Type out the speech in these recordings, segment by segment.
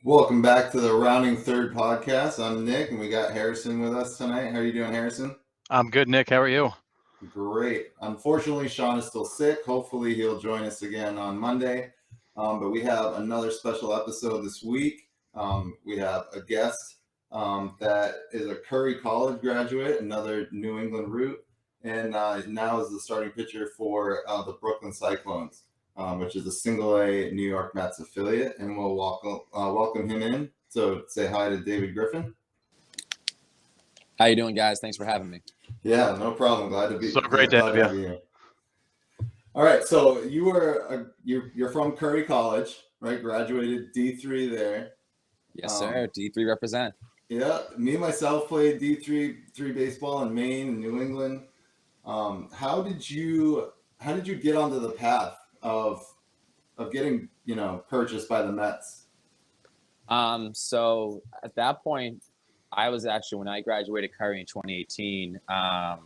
Welcome back to the Rounding Third podcast. I'm Nick, and we got Harrison with us tonight. How are you doing, Harrison? I'm good, Nick. How are you? Great. Unfortunately, Sean is still sick. Hopefully, he'll join us again on Monday. But we have another special episode this week. We have a guest that is a Curry College graduate, another New England root, and now is the starting pitcher for the Brooklyn Cyclones. Which is a single-A New York Mets affiliate, and we'll welcome him in. So say hi to David Griffin. How you doing, guys? Thanks for having me. Yeah, no problem. Glad to be So great to have you here. All right, so you're from Curry College, right? Graduated D3 there. Yes, sir. D3 represent. Yeah, me myself played D3 baseball in Maine and New England. How did you get onto the path of getting purchased by the Mets? So at that point, I was actually, when I graduated Curry in 2018, I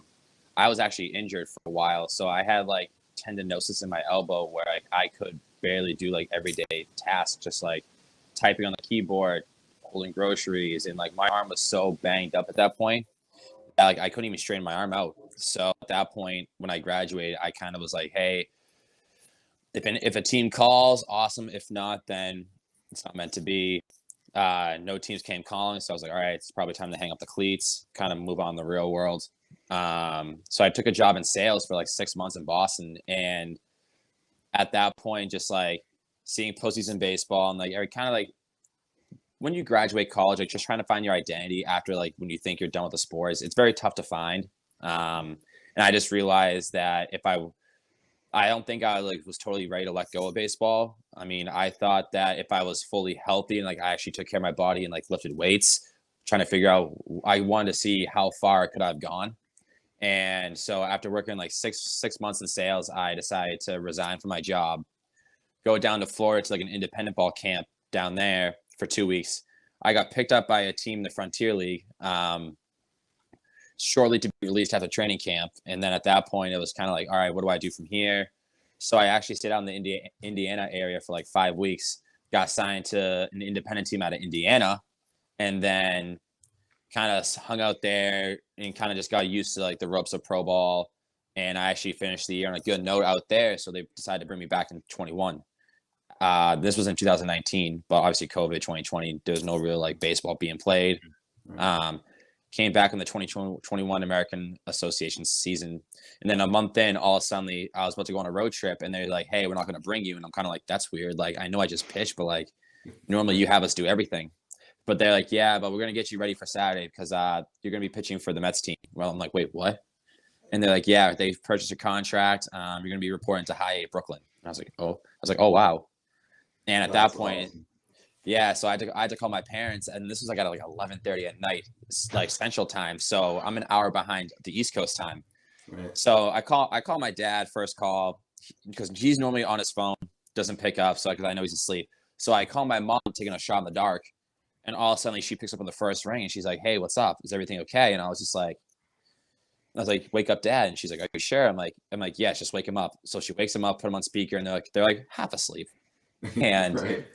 was actually injured for a while. So I had like tendinosis in my elbow where I could barely do like everyday tasks, just like typing on the keyboard, holding groceries, and like my arm was so banged up at that point that like I couldn't even straighten my arm out. So at that point, when I graduated, I kind of was like, hey, if a team calls, awesome. If not, then it's not meant to be. No teams came calling, so I was like, all right, it's probably time to hang up the cleats, kind of move on in the real world. So I took a job in sales for like 6 months in Boston, and at that point, just like seeing postseason baseball and like kind of like when you graduate college, like just trying to find your identity after like when you think you're done with the sports, it's very tough to find. And I just realized that if I don't think I like was totally ready to let go of baseball. I mean, I thought that if I was fully healthy and like I actually took care of my body and like lifted weights, trying to figure out, I wanted to see how far could I have gone. And so after working like six months in sales, I decided to resign from my job, go down to Florida to like an independent ball camp down there for 2 weeks. I got picked up by a team in the Frontier League. Shortly to be released after training camp. And then at that point, it was kind of like, all right, what do I do from here? So I actually stayed out in the Indiana area for like 5 weeks, got signed to an independent team out of Indiana, and then kind of hung out there and kind of just got used to like the ropes of pro ball. And I actually finished the year on a good note out there. So they decided to bring me back in 21. This was in 2019, but obviously COVID 2020, there was no real like baseball being played. Came back in the 2021 American Association season. And then a month in, all of a sudden, I was about to go on a road trip, and they're like, hey, we're not going to bring you. And I'm kind of like, that's weird. Like, I know I just pitched, but like, normally you have us do everything. But they're like, yeah, but we're going to get you ready for Saturday because you're going to be pitching for the Mets team. Well, I'm like, wait, what? And they're like, yeah, they've purchased a contract. You're going to be reporting to High A Brooklyn. And I was like, oh, wow. And at that point, awesome. Yeah, so I had to call my parents, and this was like at like 11:30 at night, like Central Time. So I'm an hour behind the East Coast time. Right. So I call my dad first call because he's normally on his phone, doesn't pick up, so because I know he's asleep. So I call my mom, taking a shot in the dark, and all of a sudden she picks up on the first ring, and she's like, "Hey, what's up? Is everything okay?" And I was like, "Wake up, Dad!" And she's like, "Are you sure?" I'm like, "Yes, just wake him up." So she wakes him up, put him on speaker, and they're like half asleep, and. Right.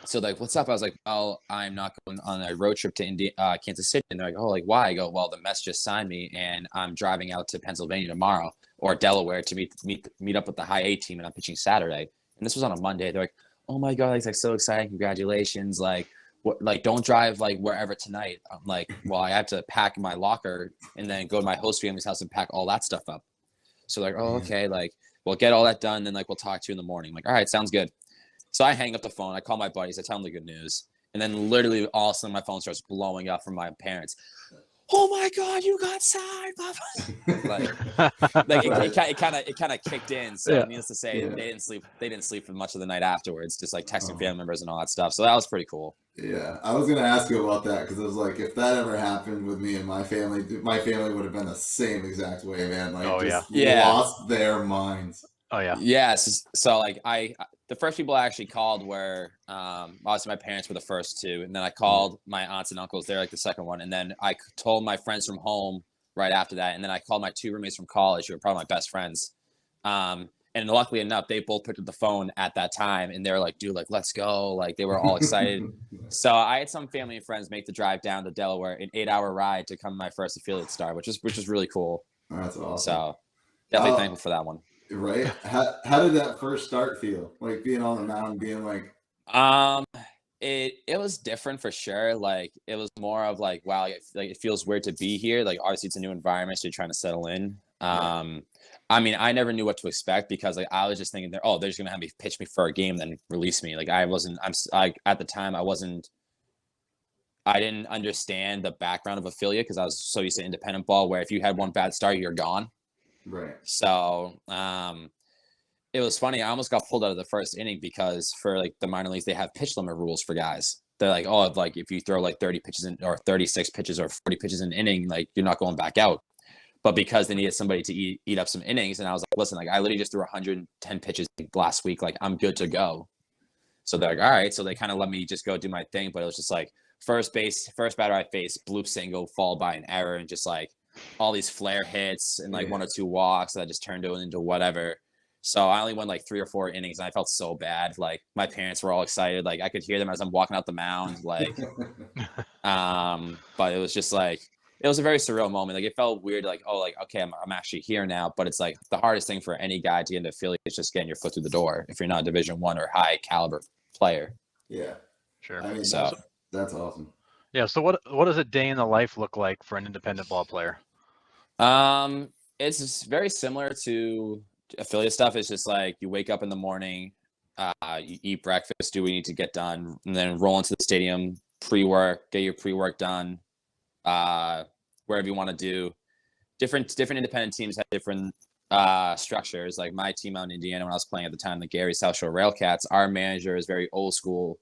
So like, what's up? I was like, well, I'm not going on a road trip to Kansas City. And they're like, oh, like, why? I go, well, the Mets just signed me, and I'm driving out to Pennsylvania tomorrow or Delaware to meet up with the High A team, and I'm pitching Saturday. And this was on a Monday. They're like, oh my God, like so exciting. Congratulations. Like, what, like, don't drive like wherever tonight. I'm like, well, I have to pack my locker and then go to my host family's house and pack all that stuff up. So like, oh, okay. Like, we'll get all that done. Then like, we'll talk to you in the morning. I'm like, all right, sounds good. So I hang up the phone. I call my buddies. I tell them the good news. And then literally all of a sudden my phone starts blowing up from my parents. Oh my God, you got signed. It kind of kicked in. So needless to say, they didn't sleep for much of the night afterwards, just like texting family members and all that stuff. So that was pretty cool. Yeah, I was gonna ask you about that because I was like, if that ever happened with me and my family would have been the same exact way, man. Like, lost their minds. Oh yeah. Yes. So like the first people I actually called were obviously my parents were the first two, and then I called my aunts and uncles. They're like the second one, and then I told my friends from home right after that, and then I called my 2 roommates from college who were probably my best friends. And And luckily enough, they both picked up the phone at that time, and they were like, "Dude, like, let's go!" Like, they were all excited. So I had some family and friends make the drive down to Delaware, an 8-hour ride to come to my first affiliate start, which is really cool. That's awesome. So definitely thankful for that one. Right? How did that first start feel? Like being on the mountain, being like, It was different for sure. Like, it was more of like, wow, it feels weird to be here. Like, obviously it's a new environment, so you're trying to settle in. I mean, I never knew what to expect because like I was just thinking they're just gonna have me pitch me for a game, then release me. Like I at the time I didn't understand the background of affiliate because I was so used to independent ball where if you had one bad start, you're gone. right? So it was funny. I almost got pulled out of the first inning because for like the minor leagues, they have pitch limit rules for guys. They're like, oh, if you throw like 30 pitches in or 36 pitches or 40 pitches in an inning, like you're not going back out. But because they needed somebody to eat up some innings, and I was like, listen, like I literally just threw 110 pitches last week, like I'm good to go. So they're like, all right. So they kind of let me just go do my thing, but it was just like first batter I faced, bloop single, followed by an error, and just like all these flare hits and like 1 or 2 walks that just turned it into whatever. So I only won like 3 or 4 innings, and I felt so bad. Like my parents were all excited, like I could hear them as I'm walking out the mound, like. But it was just like. It was a very surreal moment. Like it felt weird. Like, oh, like okay, I'm actually here now. But it's like the hardest thing for any guy to get into affiliate is just getting your foot through the door. If you're not a Division I or high caliber player. Yeah, Sure. I mean, So that's awesome. Yeah. So what does a day in the life look like for an independent ball player? it's very similar to affiliate stuff. It's just like you wake up in the morning, you eat breakfast, do what you need to get done, and then roll into the stadium, get your pre-work done. Wherever you want to do. Different independent teams have different structures. Like my team out in Indiana when I was playing at the time, the Gary South Shore Railcats, our manager is very old school.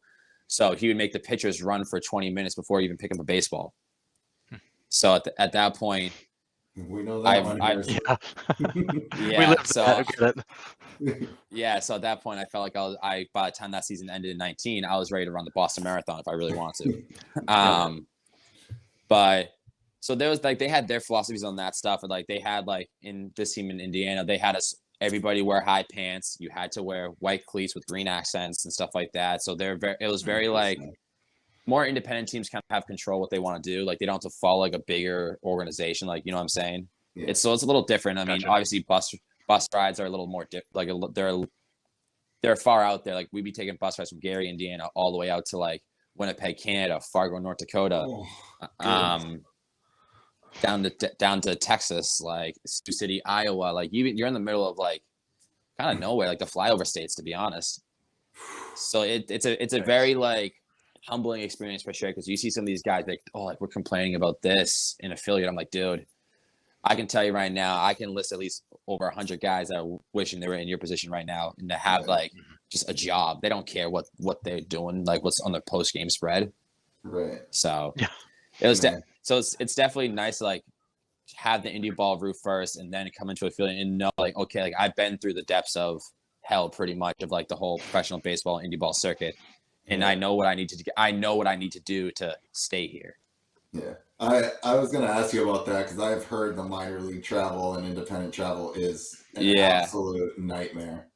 So he would make the pitchers run for 20 minutes before even picking up a baseball. So at that point, we know that. So at that point, I felt like by the time that season ended in 19, I was ready to run the Boston Marathon if I really wanted to. But so there was like they had their philosophies on that stuff, and like they had like in this team in Indiana, they had everybody wear high pants. You had to wear white cleats with green accents and stuff like that. So it was very like more independent teams kind of have control what they want to do. Like they don't have to follow like a bigger organization. Like you know what I'm saying? Yeah. It's a little different. I mean, obviously bus rides are a little more they're far out there. Like we'd be taking bus rides from Gary, Indiana, all the way out to like Winnipeg, Canada, Fargo, North Dakota, down to Texas, like Sioux City, Iowa. Like you're in the middle of like kind of nowhere, like the flyover states, to be honest. So it's a very like humbling experience for sure because you see some of these guys like, oh, like we're complaining about this in affiliate. I'm like, dude, I can tell you right now, I can list at least over 100 guys that are wishing they were in your position right now and to have like just a job. They don't care what they're doing, like what's on their post game spread. Right. So it was it's definitely nice to like have the indie ball route first and then come into affiliate and know like, okay, like I've been through the depths of hell pretty much of like the whole professional baseball indie ball circuit. And I know what I need to do to stay here. Yeah. I was going to ask you about that because I've heard the minor league travel and independent travel is an absolute nightmare.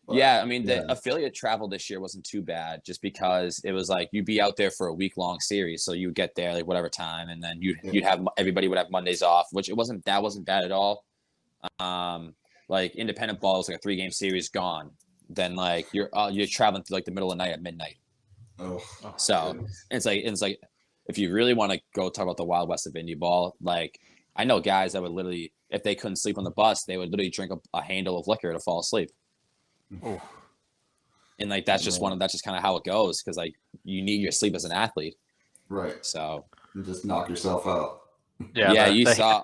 But, I mean, the affiliate travel this year wasn't too bad just because it was like you'd be out there for a week-long series. So you would get there like whatever time and then you'd have everybody would have Mondays off, which wasn't bad at all. Like independent ball was like a 3-game series gone. Then like you're traveling through like the middle of the night at midnight. So it's like if you really want to go talk about the Wild West of indie ball, like I know guys that would literally, if they couldn't sleep on the bus, they would literally drink a handle of liquor to fall asleep. Oh. And like that's just kind of how it goes because like you need your sleep as an athlete. Right. So you just knock yourself out.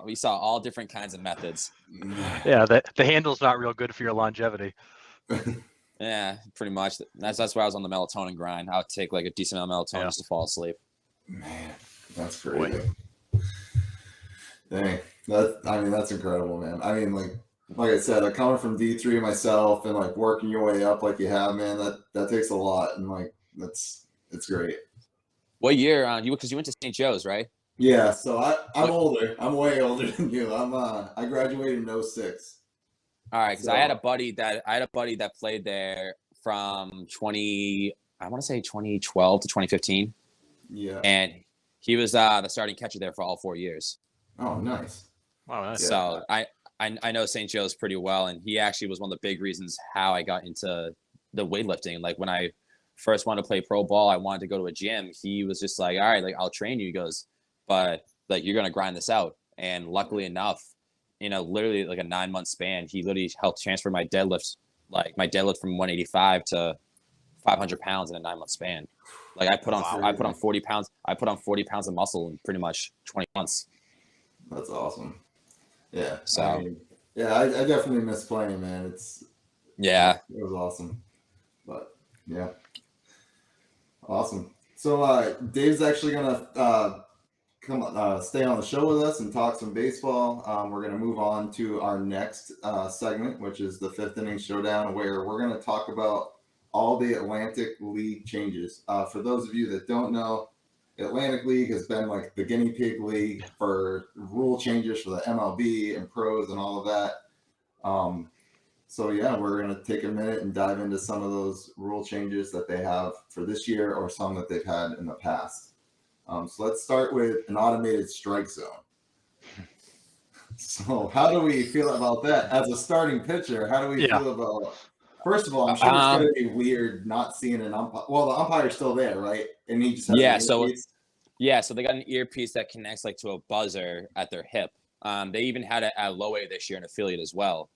We saw all different kinds of methods. Yeah, the handle's not real good for your longevity. Yeah, pretty much. That's why I was on the melatonin grind. I would take like a decent amount of melatonin just to fall asleep. Man, that's crazy. Dang, that's incredible, man. I mean, like I said, like coming from D3 myself and like working your way up like you have, man, that takes a lot, and like it's great. What year? Because you went to St. Joe's, right? Yeah, so I'm older. I'm way older than you. I graduated in 06. All right, because So I had a buddy that played there from I want to say 2012 to 2015, yeah. and he was the starting catcher there for all 4 years. Oh, nice. Wow, nice. Yeah. So I know St. Joe's pretty well, and he actually was one of the big reasons how I got into the weightlifting. Like when I first wanted to play pro ball, I wanted to go to a gym. He was just like, all right, like I'll train you. He goes, but like you're gonna grind this out. And luckily enough, literally like a 9-month span, he literally helped transfer my deadlift from 185 to 500 pounds in a 9-month span. Like I put on 40 pounds. I put on 40 pounds of muscle in pretty much 20 months. That's awesome. Yeah. So I mean, yeah, I definitely miss playing, man. It was awesome. But yeah. Awesome. So Dave's actually gonna stay on the show with us and talk some baseball. We're gonna move on to our next segment, which is the Fifth Inning Showdown, where we're gonna talk about all the Atlantic League changes. For those of you that don't know, Atlantic League has been like the guinea pig league for rule changes for the MLB and pros and all of that. So yeah, we're going to take a minute and dive into some of those rule changes that they have for this year or some that they've had in the past. So let's start with an automated strike zone. So how do we feel about that as a starting pitcher? How do we feel about? First of all, I'm sure it's going to be weird not seeing an umpire. Well, the umpire's still there, right? And he just has so they got an earpiece that connects like to a buzzer at their hip. They even had it at Low A this year, an affiliate as well.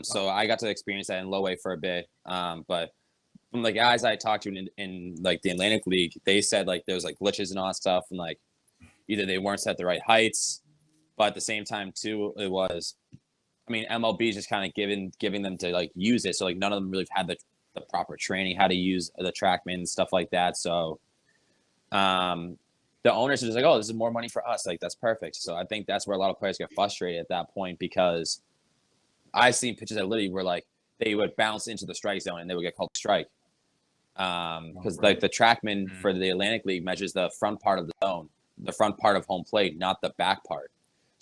So I got to experience that in Low A for a bit. But from the guys I talked to in like the Atlantic League, they said like there was like glitches and all that stuff, and like either they weren't set the right heights, but at the same time too, it was. I mean, MLB is just kind of giving them to like use it. So like none of them really had the proper training how to use the TrackMan and stuff like that. So the owners are just like, oh, this is more money for us. Like that's perfect. So I think that's where a lot of players get frustrated at that point, because I've seen pitches that literally were like they would bounce into the strike zone and they would get called strike. Because like the TrackMan for the Atlantic League measures the front part of the zone, the front part of home plate, not the back part.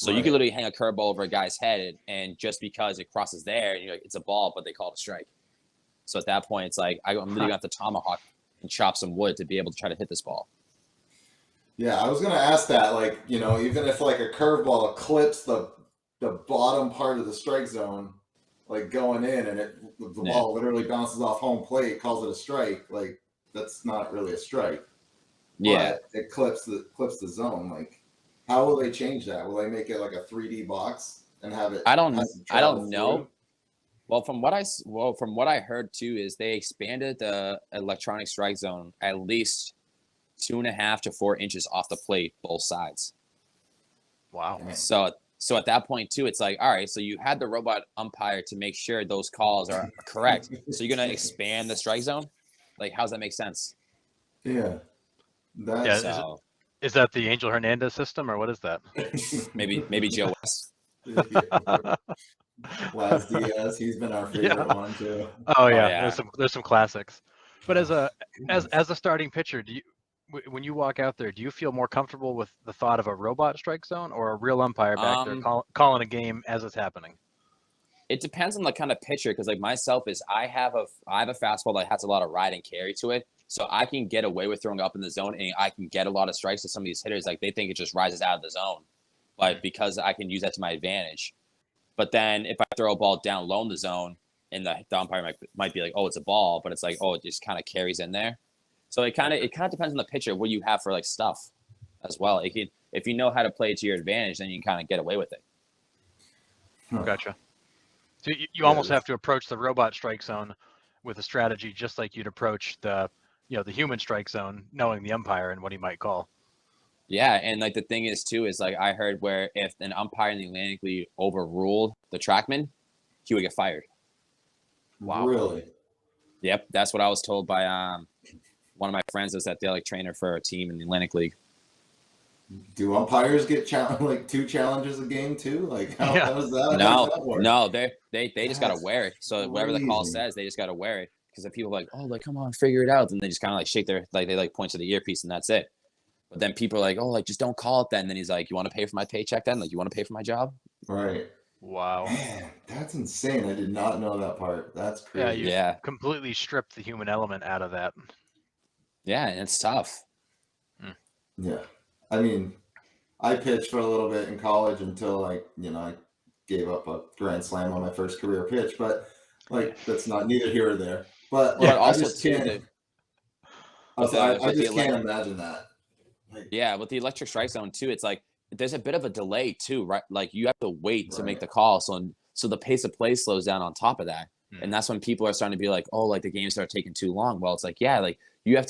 So you can literally hang a curveball over a guy's head, and just because it crosses there, you're like, it's a ball, but they call it a strike. So at that point, it's like I'm literally going to have to tomahawk and chop some wood to be able to try to hit this ball. Yeah, I was going to ask that. Like, even if like a curveball clips the bottom part of the strike zone, like going in, and the ball literally bounces off home plate, calls it a strike. Like that's not really a strike. Yeah, but it clips the zone. Like. How will they change that? Will they make it like a 3D box and have it? I don't know. Well, from what I heard too is they expanded the electronic strike zone at least 2.5 to 4 inches off the plate, both sides. Wow. So at that point too, it's like, all right, so you had the robot umpire to make sure those calls are correct. So you're gonna expand the strike zone? Like, how does that make sense? Yeah. Is that the Angel Hernandez system, or what is that? maybe Joe West. Laz Diaz, he's been our favorite one too. Oh yeah. There's some classics. But as a starting pitcher, when you walk out there, do you feel more comfortable with the thought of a robot strike zone or a real umpire back there calling a game as it's happening? It depends on the kind of pitcher, because like myself I have a fastball that has a lot of ride and carry to it. So I can get away with throwing up in the zone, and I can get a lot of strikes to some of these hitters. Like they think it just rises out of the zone, but because I can use that to my advantage. But then if I throw a ball down low in the zone, and the umpire might be like, oh, it's a ball, but it's like, oh, it just kind of carries in there. So it kind of depends on the pitcher, what you have for like stuff as well. If you know how to play it to your advantage, then you can kind of get away with it. Gotcha. So you almost have to approach the robot strike zone with a strategy just like you'd approach the human strike zone, knowing the umpire and what he might call. Yeah, and like the thing is too is like I heard where if an umpire in the Atlantic League overruled the TrackMan, he would get fired. Wow. Really? Yep, that's what I was told by one of my friends that's athletic trainer for a team in the Atlantic League. Do umpires get like 2 challenges a game too? Like how does that? No, they just gotta wear it. So whatever the call says, they just gotta wear it. Because if people are like, oh, like come on, figure it out, then they just kind of like shake their they point to the earpiece and that's it. But then people are like, oh, like just don't call it then. And then he's like, you want to pay for my paycheck then? Like you want to pay for my job? Right. Wow. Man, that's insane. I did not know that part. That's Yeah, crazy. you Yeah. completely stripped the human element out of that. Yeah, and it's tough. Yeah. I mean, I pitched for a little bit in college until I gave up a grand slam on my first career pitch, but like that's not neither here or there. But like But I also just too, can't. with I with the just can't imagine that. Like, yeah, with the electric strike zone too, it's like there's a bit of a delay too, right? Like you have to wait to make right. the call, so the pace of play slows down on top of that, and that's when people are starting to be like, oh, like the games start taking too long. Well, it's like yeah, like you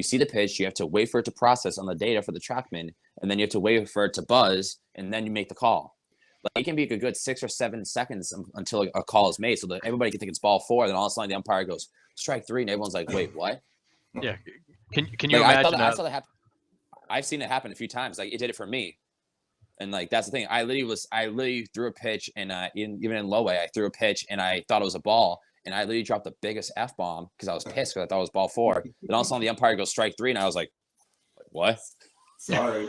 see the pitch, you have to wait for it to process on the data for the TrackMan, and then you have to wait for it to buzz, and then you make the call. Like it can be a good 6 or 7 seconds until a call is made, so that everybody can think it's ball 4. Then all of a sudden the umpire goes strike 3, and everyone's like, wait, what? Yeah. Can you Like imagine? I saw that happen. I've seen it happen a few times. Like it did it for me. And like that's the thing. I literally threw a pitch, and even in low way, I threw a pitch and I thought it was a ball, and I literally dropped the biggest F bomb because I was pissed because I thought it was ball 4. Then all of a sudden the umpire goes strike 3, and I was like, what? Sorry.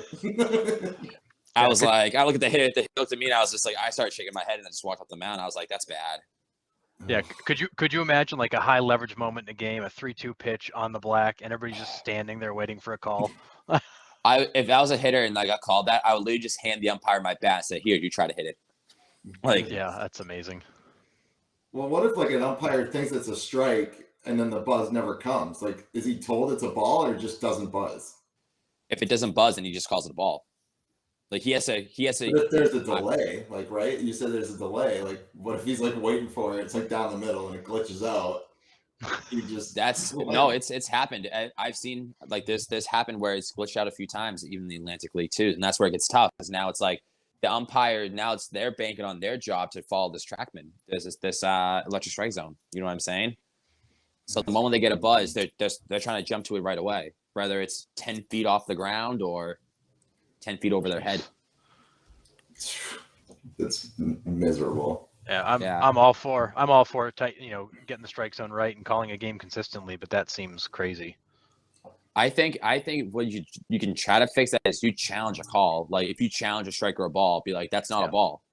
I was like, I look at the hitter, the hitter looked at me, and I was just like, I started shaking my head and I just walked up the mound. I was like, that's bad. Yeah, could you imagine like a high leverage moment in a game, a 3-2 pitch on the black, and everybody's just standing there waiting for a call? If I was a hitter and I got called that, I would literally just hand the umpire my bat and say, here, you try to hit it. Like, yeah, that's amazing. Well, what if like an umpire thinks it's a strike and then the buzz never comes? Like, is he told it's a ball or just doesn't buzz? if it doesn't buzz, then he just calls it a ball. Like he has to. But if there's a delay, like right, you said there's a delay. Like, what if he's like waiting for it? It's like down the middle and it glitches out. He just no, it's happened. I've seen like this happened where it's glitched out a few times, even in the Atlantic League too, and that's where it gets tough because now it's like the umpire they're banking on their job to follow this TrackMan. There's this electric strike zone. You know what I'm saying? So the moment they get a buzz, they're trying to jump to it right away, whether it's 10 feet off the ground or 10 feet over their head. It's miserable. Yeah, I'm all for getting the strike zone right and calling a game consistently, but that seems crazy. I think what you can try to fix that is you challenge a call. Like if you challenge a strike or a ball, be like, that's not a ball.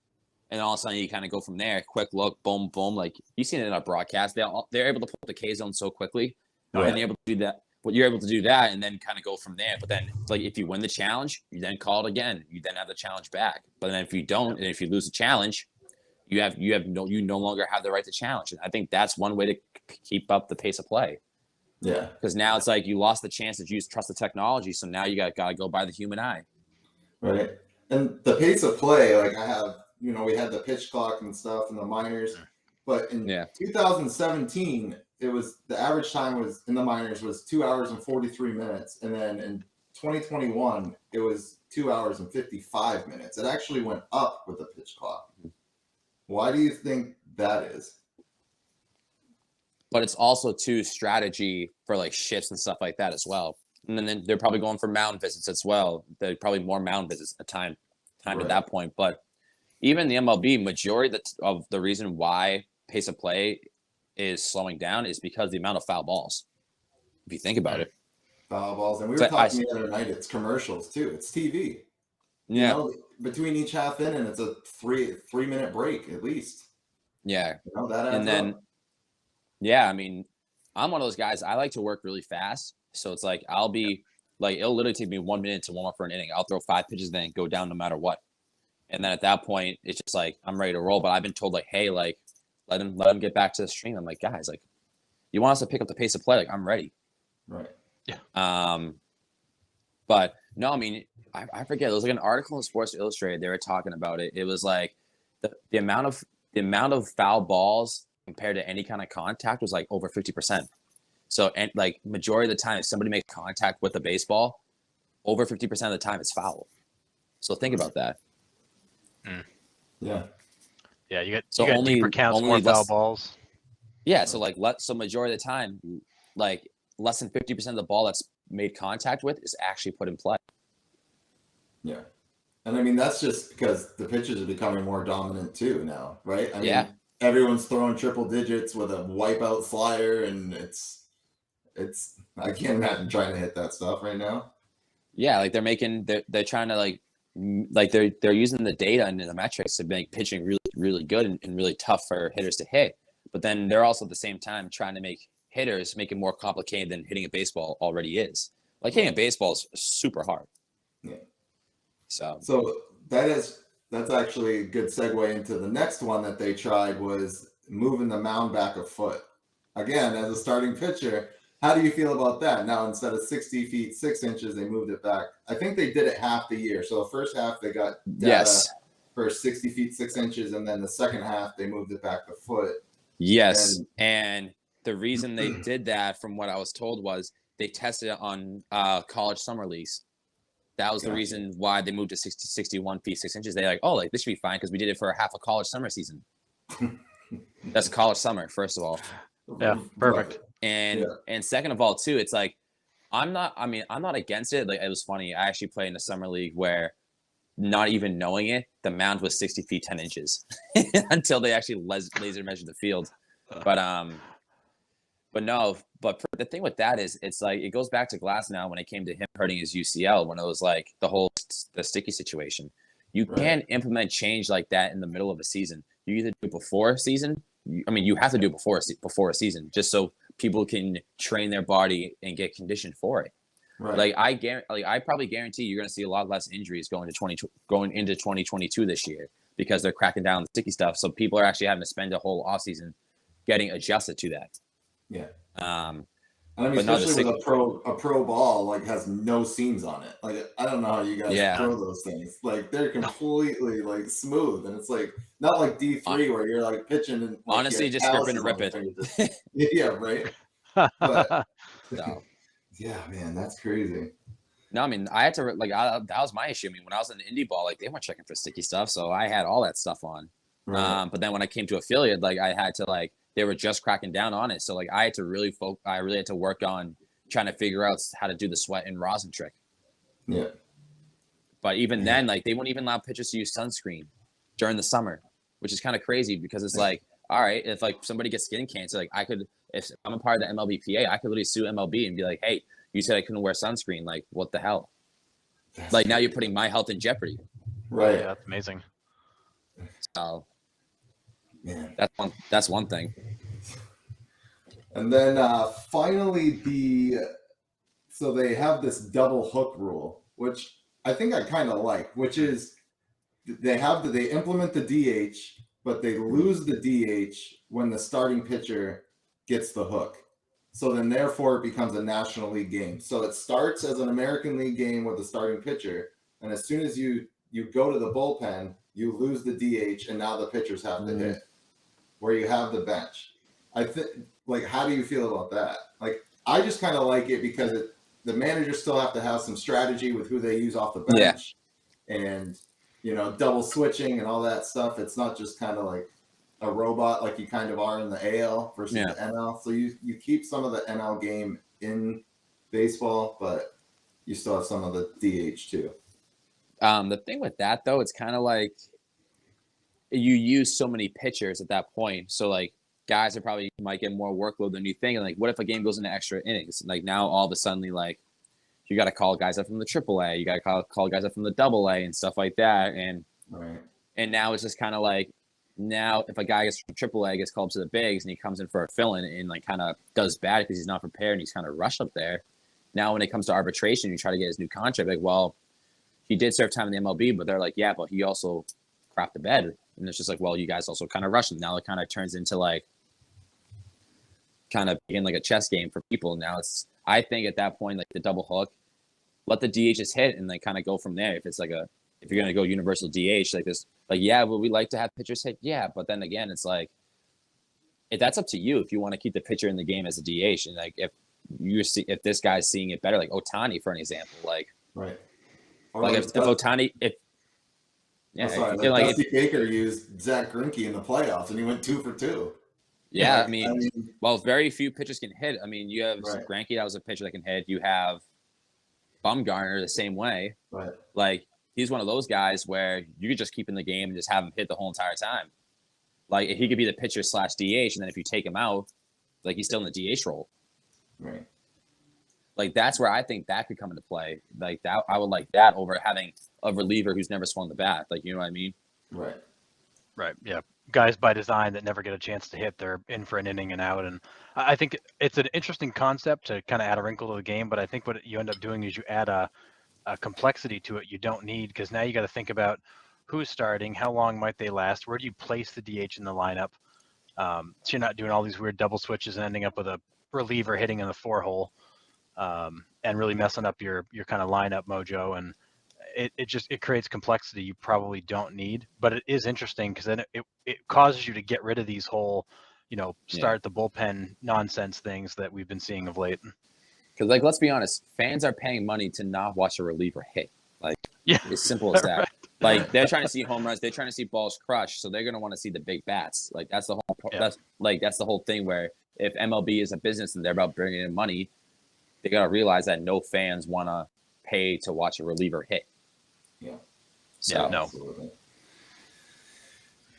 And all of a sudden you kind of go from there, quick look, boom, boom. Like you've seen it in a broadcast. They're able to pull the K zone so quickly. Right. And they're able to do that. But you're able to do that and then kind of go from there. But then like if you win the challenge, you then call it again. You then have the challenge back. But then if you don't, and if you lose the challenge, you no longer have the right to challenge. And I think that's one way to keep up the pace of play. Yeah. Because now it's like you lost the chance to trust the technology. So now you got to go by the human eye. Right. And the pace of play, like I have, we had the pitch clock and stuff in the minors, but in 2017, it was the average time was in the minors was 2 hours and 43 minutes. And then in 2021, it was 2 hours and 55 minutes. It actually went up with the pitch clock. Why do you think that is? But it's also too strategy for like shifts and stuff like that as well. And then they're probably going for mound visits as well. There's probably more mound visits at time right. At that point. But even the MLB, majority of the reason why pace of play is slowing down is because the amount of foul balls. If you think about it. Foul balls. And we were talking the other night, it's commercials too. It's TV. Yeah. Between each half inning, it's a 3-minute break at least. Yeah. That adds and then, up. yeah, I mean, I'm one of those guys. I like to work really fast. So it's like, I'll be like, it'll literally take me 1 minute to warm up for an inning. I'll throw 5 pitches, then go down no matter what. And then at that point, it's just like, I'm ready to roll. But I've been told like, hey, like, let him get back to the stream. I'm like, guys, like, you want us to pick up the pace of play? Like, I'm ready. Right. Yeah. But no, I mean, I forget. There was like an article in Sports Illustrated. They were talking about it. It was like the amount of foul balls compared to any kind of contact was like over 50%. So, and like majority of the time, if somebody makes contact with the baseball, over 50% of the time it's foul. So think about that. Yeah. Yeah, you got deeper counts, more foul balls. Yeah, so like so majority of the time, like less than 50% of the ball that's made contact with is actually put in play. Yeah. And I mean, that's just because the pitchers are becoming more dominant too now, right? I mean, everyone's throwing triple digits with a wipeout flyer, and it's I can't imagine trying to hit that stuff right now. Yeah, like they're trying to like like they're using the data and the metrics to make pitching really, really good and really tough for hitters to hit. But then they're also at the same time trying to make hitters make it more complicated than hitting a baseball already is. Like hitting a baseball is super hard. Yeah. So that's actually a good segue into the next one that they tried, was moving the mound back a foot. Again, as a starting pitcher, how do you feel about that? Now, instead of 60 feet 6 inches, they moved it back. I think they did it half the year. So the first half they got data for 60 feet 6 inches, and then the second half they moved it back a foot. Yes, and the reason they did that, from what I was told, was they tested it on college summer leagues. That was the reason why they moved to 61 feet 6 inches. They're like, oh, like this should be fine because we did it for half a college summer season. That's college summer, first of all. Yeah, perfect. And second of all, too, it's like I'm not against it. Like, it was funny. I actually played in a summer league where, not even knowing it, the mound was 60 feet 10 inches until they actually laser measured the field. But the thing with that is, it's like it goes back to Glass now when it came to him hurting his UCL, when it was like the sticky situation. You can't implement change like that in the middle of a season. You either do it before a season. You have to do it before a season, just so people can train their body and get conditioned for it. Right. I probably guarantee you're going to see a lot less injuries going into 2022 this year, because they're cracking down on the sticky stuff. So people are actually having to spend a whole offseason getting adjusted to that. Yeah. Especially with a pro ball, like, has no seams on it. Like, I don't know how you guys throw those things. Like, they're completely like smooth, and it's like not like D3 where you're like pitching and like, honestly just grip and rip it. Yeah, right. But yeah, man, that's crazy. No, I had to that was my issue. When I was in indie ball, like, they weren't checking for sticky stuff, so I had all that stuff on. Right. But then when I came to affiliate, like, I had to they were just cracking down on it, so like I had to really had to work on trying to figure out how to do the sweat and rosin trick. Yeah. But even then, like, they won't even allow pitchers to use sunscreen during the summer, which is kind of crazy, because it's like, all right, if like somebody gets skin cancer, like if I'm a part of the MLBPA, I could literally sue MLB and be like, hey, you said I couldn't wear sunscreen. Like, what the hell? Like, now you're putting my health in jeopardy. Right. Yeah, that's amazing. So, man, that's one thing. And then finally, so they have this double hook rule, which I think I kind of like, which is they implement the DH, but they lose the DH when the starting pitcher gets the hook. So then therefore it becomes a National League game. So it starts as an American League game with the starting pitcher, and as soon as you go to the bullpen, you lose the DH, and now the pitchers have to hit, where you have the bench. I think, like, how do you feel about that? Like, I just kind of like it because the managers still have to have some strategy with who they use off the bench, and double switching and all that stuff. It's not just kind of like a robot like you kind of are in the AL versus the NL. So you keep some of the NL game in baseball, but you still have some of the DH too. The thing with that, though, it's kind of like you use so many pitchers at that point. So, like, guys might get more workload than you think. And, like, what if a game goes into extra innings? Like, now all of a sudden, like, you got to call guys up from the AAA. You got to call guys up from the AA and stuff like that. And now it's just kind of like, now if a guy gets from AAA, gets called to the bigs, and he comes in for a fill-in and like kind of does bad because he's not prepared and he's kind of rushed up there. Now when it comes to arbitration, you try to get his new contract. Like, well, he did serve time in the MLB, but they're like, yeah, but he also crapped the bed. And it's just like, well, you guys also kind of rushed him. Now it kind of turns into like kind of being like a chess game for people. Now I think at that point, like, the double hook, let the DHs hit and like kind of go from there. If you're going to go universal DH like this, like, yeah, would we like to have pitchers hit? Yeah. But then again, it's like, that's up to you if you want to keep the pitcher in the game as a DH. And like, if this guy's seeing it better, like Ohtani, for an example, like, right. Or like if Ohtani, Dusty Baker used Zach Greinke in the playoffs and he went 2 for 2. Yeah. Well, very few pitchers can hit. You have Greinke, that was a pitcher that can hit. You have Bumgarner the same way. Right. Like, he's one of those guys where you could just keep in the game and just have him hit the whole entire time. Like, he could be the pitcher / DH, and then if you take him out, like, he's still in the DH role. Right. Like that's where I think that could come into play. Like that, I would like that over having a reliever who's never swung the bat. Like, you know what I mean? Right. Right. Yeah. Guys by design that never get a chance to hit, they're in for an inning and out. And I think it's an interesting concept to kind of add a wrinkle to the game. But I think what you end up doing is you add a complexity to it you don't need, because now you got to think about who's starting, how long might they last, where do you place the DH in the lineup. So you're not doing all these weird double switches and ending up with a reliever hitting in the 4-hole and really messing up your kind of lineup mojo. And it creates complexity you probably don't need, but it is interesting because then it causes you to get rid of these whole, start the bullpen nonsense things that we've been seeing of late. Because, like, let's be honest, fans are paying money to not watch a reliever hit. Like, as simple as that. Right. Like, they're trying to see home runs, they're trying to see balls crushed, so they're gonna want to see the big bats. Like, that's the whole. That's the whole thing. Where if MLB is a business and they're about bringing in money, they gotta realize that no fans want to pay to watch a reliever hit. Yeah. So, Yeah, no. Absolutely.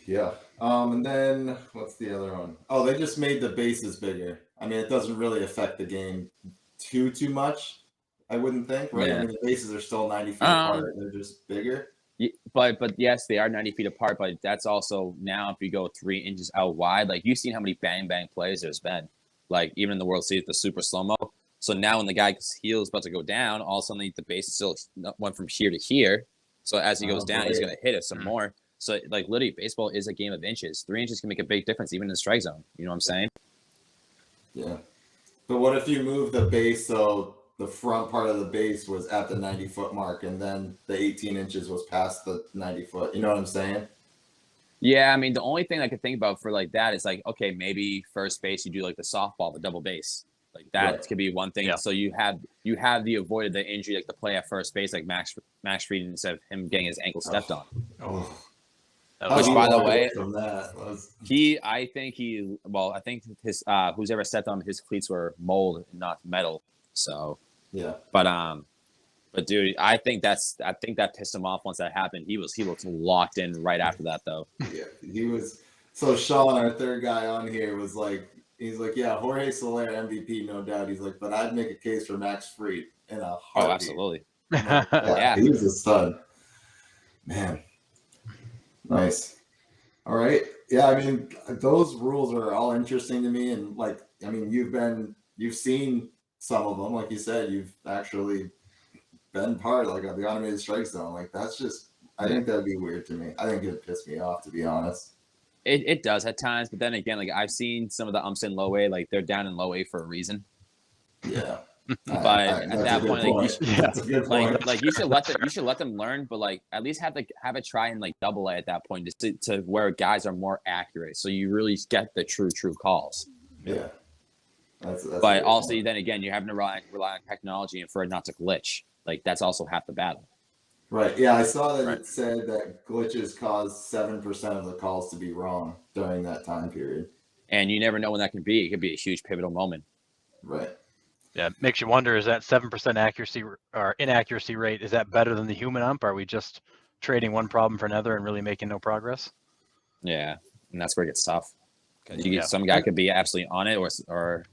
Yeah. And then what's the other one? Oh, they just made the bases bigger. I mean, it doesn't really affect the game too much, I wouldn't think, right? Yeah. I mean, the bases are still 90 feet apart. They're just bigger. But yes, they are 90 feet apart. But that's also now if you go 3 inches out wide, like you've seen how many bang plays there's been, like even in the World Series, the super slow mo. So now when the guy's heel is about to go down, all of a sudden the base still went from here to here. So as he goes down, he's gonna hit it some more. So like literally, baseball is a game of inches. 3 inches can make a big difference, even in the strike zone. You know what I'm saying? Yeah. But what if you move the base so the front part of the base was at the 90-foot mark and then the 18 inches was past the 90-foot? You know what I'm saying? Yeah, I mean, the only thing I could think about for like that is like, okay, maybe first base, you do like the softball, the double base. Like that could be one thing. Yeah. So you have the avoided the injury, like the play at first base, like Max Fried, instead of him getting his ankle stepped on. Oh. Which, by the way, from that was... I think his who's ever stepped on his cleats were mold, not metal. So yeah. But dude, I think that pissed him off once that happened. He was locked in right after that though. Yeah, he was. So Sean, our third guy on here, was like, he's like, yeah, Jorge Soler MVP, no doubt. He's like, but I'd make a case for Max Fried in a heartbeat. Oh, absolutely. Yeah, he was a stud. Man. Nice. All right. Yeah, I mean, those rules are all interesting to me. And like, I mean, you've seen some of them. Like you said, you've actually been part like of the automated strike zone. Like that's just, I think that'd be weird to me. I think it'd piss me off, to be honest. It does at times, but then again, like I've seen some of the umps in low A, like they're down in low A for a reason. Yeah. But at that point, like you should let them learn, but like at least have it try in like double A at that point, just to where guys are more accurate, so you really get the true calls. Yeah. That's but also point. Then again, you're having to rely on technology and for it not to glitch. Like that's also half the battle. Right. Yeah, I saw that it said that glitches caused 7% of the calls to be wrong during that time period. And you never know when that can be. It could be a huge pivotal moment. Right. Yeah, it makes you wonder, is that 7% accuracy or inaccuracy rate, is that better than the human ump? Are we just trading one problem for another and really making no progress? Yeah, and that's where it gets tough. Because some guy could be absolutely on it, or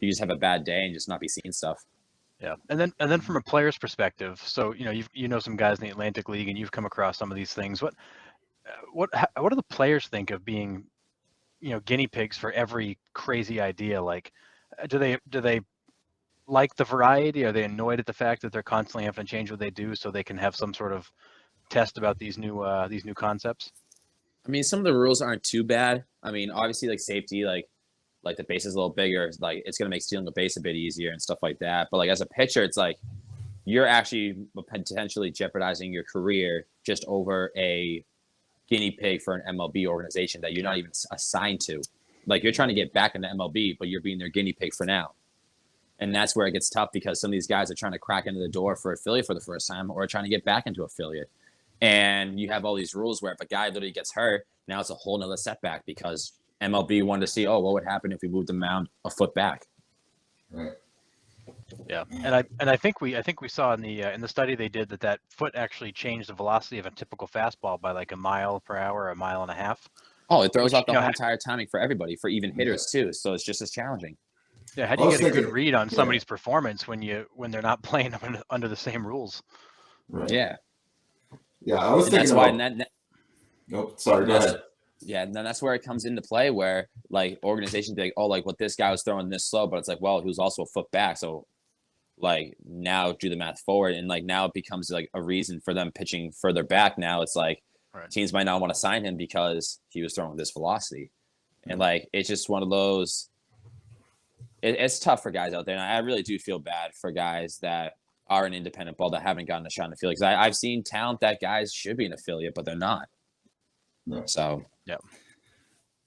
you just have a bad day and just not be seeing stuff. Yeah, and then from a player's perspective, so you know some guys in the Atlantic League, and you've come across some of these things. What do the players think of being, guinea pigs for every crazy idea? Like, do they like the variety? Are they annoyed at the fact that they're constantly having to change what they do so they can have some sort of test about these new concepts? I mean, some of the rules aren't too bad. I mean, obviously, like safety, like the base is a little bigger, like it's gonna make stealing the base a bit easier and stuff like that. But like as a pitcher, it's like you're actually potentially jeopardizing your career just over a guinea pig for an MLB organization that you're not even assigned to. Like you're trying to get back into MLB, but you're being their guinea pig for now. And that's where it gets tough because some of these guys are trying to crack into the door for affiliate for the first time or trying to get back into affiliate. And you have all these rules where if a guy literally gets hurt, now it's a whole nother setback because MLB wanted to see, what would happen if we moved the mound a foot back. Right. Yeah, and I think we saw in the study they did that foot actually changed the velocity of a typical fastball by like a mile per hour, a mile and a half. Oh, it throws off the whole entire timing for everybody, for even hitters too. So it's just as challenging. Yeah, how do you get a good read on somebody's performance when they're not playing under the same rules? Right. Yeah. Yeah, I was thinking about. Nope. Sorry. Go ahead. Yeah, and then that's where it comes into play, where like organizations be like, oh, like what this guy was throwing this slow, but it's like, well, he was also a foot back, so like now do the math forward, and like now it becomes like a reason for them pitching further back. Now it's like teams might not want to sign him because he was throwing this velocity, and like it's just one of those. It's tough for guys out there, and I really do feel bad for guys that are an independent ball that haven't gotten a shot in the field. Because I've seen talent that guys should be an affiliate, but they're not. No. So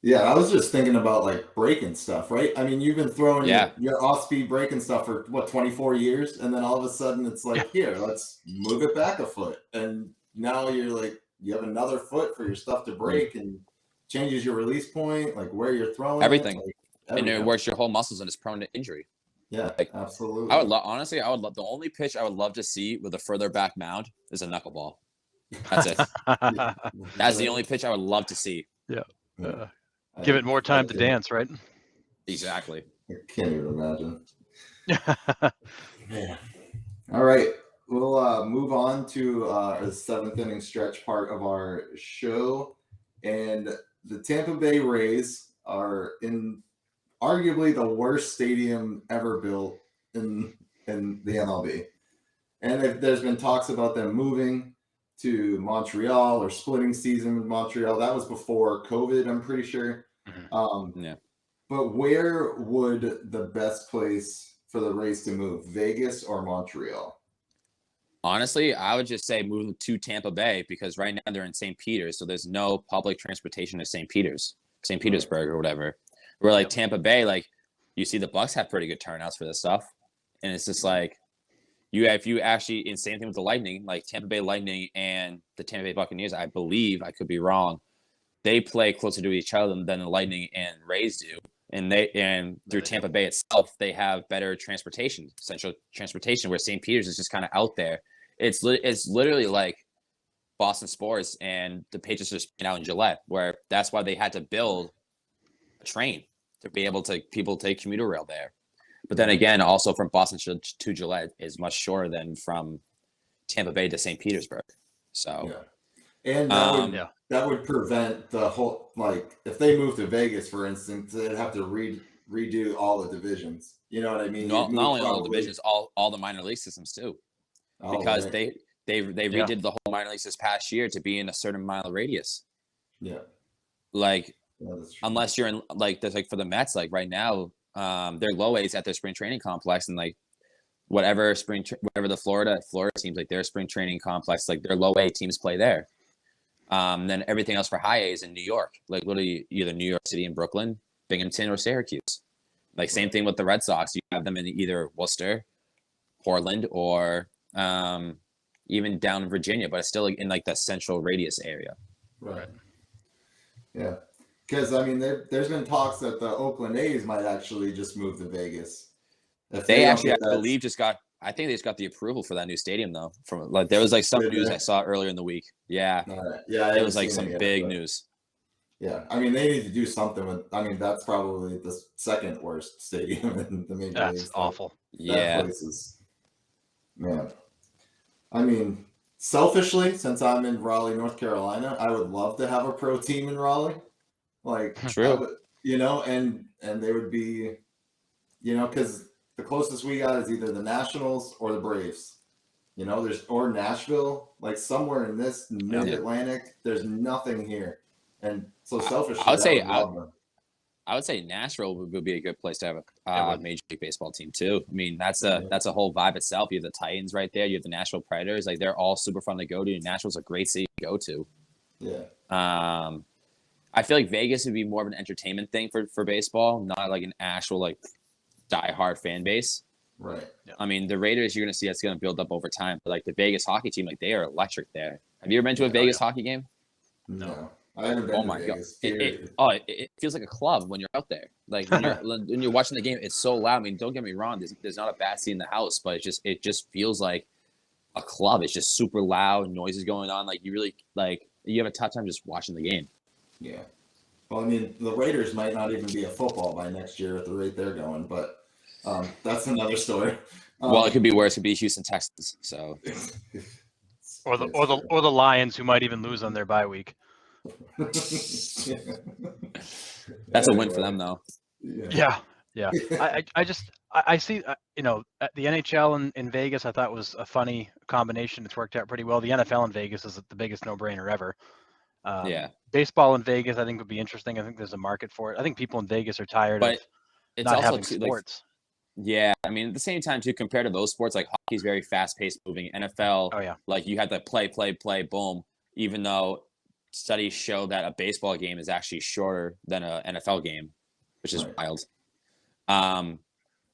yeah, I was just thinking about like breaking stuff, right? I mean, you've been throwing your off-speed breaking stuff for what 24 years, and then all of a sudden it's like, here, let's move it back a foot, and now you're like, you have another foot for your stuff to break, and changes your release point, like where you're throwing everything. Like, and it works your whole muscles and it's prone to injury. Yeah, like, absolutely. I would honestly, I would love the only pitch I would love to see with a further back mound is a knuckleball. That's it. That's the only pitch I would love to see. Yeah. Give it more time to dance, right? Exactly. I can't even imagine. Yeah. All right. We'll move on to the seventh inning stretch part of our show. And the Tampa Bay Rays are in arguably the worst stadium ever built in the MLB. And there's been talks about them moving to Montreal or splitting season with Montreal. That was before COVID, I'm pretty sure. But where would the best place for the Rays to move, Vegas or Montreal? Honestly, I would just say move to Tampa Bay, because right now they're in St. Peter's, so there's no public transportation to St. Petersburg or whatever. Where like Tampa Bay, like you see the Bucks have pretty good turnouts for this stuff, and it's just like if you actually, and same thing with the Lightning, like Tampa Bay Lightning and the Tampa Bay Buccaneers, I believe, I could be wrong, they play closer to each other than the Lightning and Rays do, and through Tampa Bay itself, they have better transportation, central transportation, where St. Peter's is just kind of out there. It's literally like Boston sports and the Patriots are just out in Gillette, where that's why they had to build a train to be able to people take commuter rail there. But then again, also from Boston to Gillette is much shorter than from Tampa Bay to St. Petersburg. So, and that would prevent the whole, like if they move to Vegas, for instance, they'd have to redo all the divisions. You know what I mean? Not only all the divisions, all the minor league systems too, because they redid the whole minor leagues this past year to be in a certain mile radius. Yeah, like. Unless you're in like there's like for the Mets, like right now, they're low A's at their spring training complex, and like whatever the Florida teams, like their spring training complex, like their low A teams play there. Then everything else for high A's in New York, like literally either New York City and Brooklyn, Binghamton, or Syracuse. Like same thing with the Red Sox, you have them in either Worcester, Portland, or even down in Virginia, but it's still like in like the central radius area. Right. Yeah. Because, I mean, there's been talks that the Oakland A's might actually just move to Vegas. They actually, I believe, I think they just got the approval for that new stadium, though. From like, there was like some news I saw earlier in the week. Yeah. Yeah. It was like some big news. Yeah. I mean, they need to do something with, I mean, that's probably the second worst stadium in the major leagues. That's awful. That place is, man. I mean, selfishly, since I'm in Raleigh, North Carolina, I would love to have a pro team in Raleigh. Like, true, and they would be, because the closest we got is either the Nationals or the Braves. Or Nashville, like somewhere in this mid-Atlantic, there's nothing here. And so selfishly, I would say Nashville would be a good place to have a Major League Baseball team too. I mean, that's a whole vibe itself. You have the Titans right there. You have the Nashville Predators. Like they're all super fun to go to. Nashville's a great city to go to. Yeah. I feel like Vegas would be more of an entertainment thing for baseball, not like an actual like diehard fan base. Right. Yeah. I mean, the Raiders, you're gonna see that's gonna build up over time. But like the Vegas hockey team, like they are electric there. Have you ever been to a Vegas hockey game? No, I haven't been. Oh my god! It feels like a club when you're out there. Like when you're watching the game, it's so loud. I mean, don't get me wrong. There's not a bad seat in the house, but it just feels like a club. It's just super loud, noises going on. Like you really you have a tough time just watching the game. Yeah. Well, I mean, the Raiders might not even be a football by next year at the rate they're going, but That's another story. Well, it could be worse. It could be Houston, Texas. So, or the Lions, who might even lose on their bye week. That's a win for them, though. Yeah. I see, the NHL in Vegas, I thought was a funny combination. It's worked out pretty well. The NFL in Vegas is the biggest no-brainer ever. Baseball in Vegas, I think, would be interesting. I think there's a market for it. I think people in Vegas are tired of not having sports. Yeah, I mean, at the same time, too, compared to those sports, like hockey's very fast-paced moving. NFL, like you had to play, boom. Even though studies show that a baseball game is actually shorter than an NFL game, which is wild.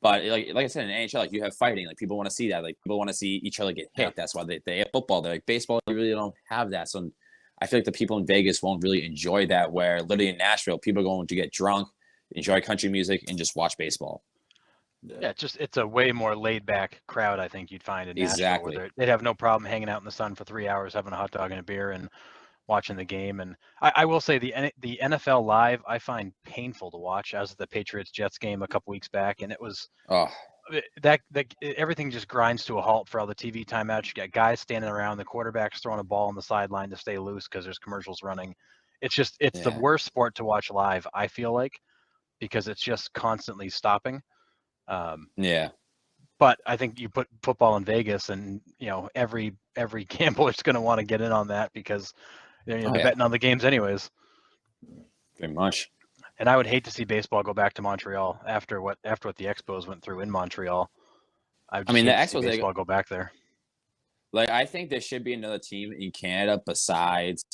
But like I said, in NHL, like you have fighting, like people want to see that, like people want to see each other get hit. That's why they have football. They're like baseball, you really don't have that. So I feel like the people in Vegas won't really enjoy that. Where literally in Nashville, people are going to get drunk, enjoy country music, and just watch baseball. Yeah, it's a way more laid back crowd. I think you'd find in Nashville, where they'd have no problem hanging out in the sun for 3 hours, having a hot dog and a beer, and watching the game. And I will say the NFL live I find painful to watch, as the Patriots Jets game a couple weeks back, and it was that everything just grinds to a halt for all the TV timeouts. You got guys standing around, the quarterback's throwing a ball on the sideline to stay loose because there's commercials running. It's the worst sport to watch live, I feel like, because it's just constantly stopping. But I think you put football in Vegas, and every gambler's going to want to get in on that because they're betting on the games anyways. Very much. And I would hate to see baseball go back to Montreal after what the Expos went through in Montreal. The Expos, baseball go back there. Like, I think there should be another team in Canada besides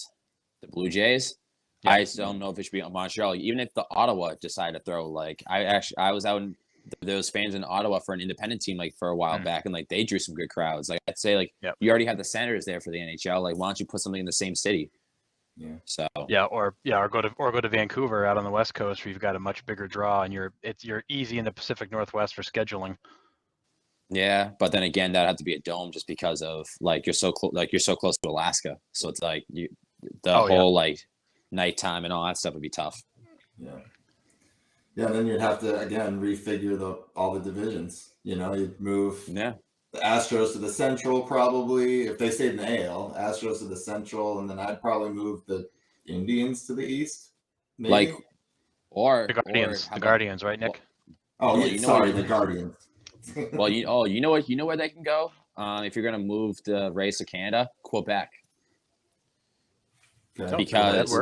the Blue Jays. Yeah. I just don't know if it should be on Montreal. Even if the Ottawa decide to throw, like I was out in those fans in Ottawa for an independent team like for a while back, and like they drew some good crowds. Like I'd say, like you already have the Senators there for the NHL. Like, why don't you put something in the same city? So or go to Vancouver out on the West Coast, where you've got a much bigger draw, and you're easy in the Pacific Northwest for scheduling. Yeah, but then again, that'd have to be a dome just because of like you're so close to Alaska, so it's like like nighttime and all that stuff would be tough. Yeah, then you'd have to again refigure all the divisions. You'd move the Astros to the Central probably. If they stayed in the AL, Astros to the Central, and then I'd probably move the Indians to the East. Maybe. Or the Guardians, right, Nick? The Guardians. Well, you know where they can go if you're gonna move the Rays to Canada, Quebec. Okay. Because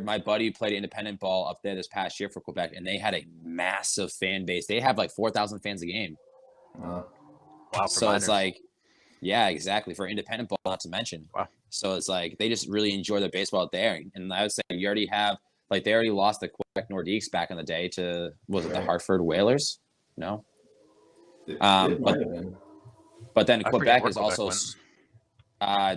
my buddy played independent ball up there this past year for Quebec, and they had a massive fan base. They have like 4,000 fans a game. Wow. So it's like, yeah, exactly, for independent ball, not to mention. Wow. So it's like they just really enjoy their baseball there. And I would say you already have, like, they already lost the Quebec Nordiques back in the day to, was it the Hartford Whalers? No. But then Quebec is also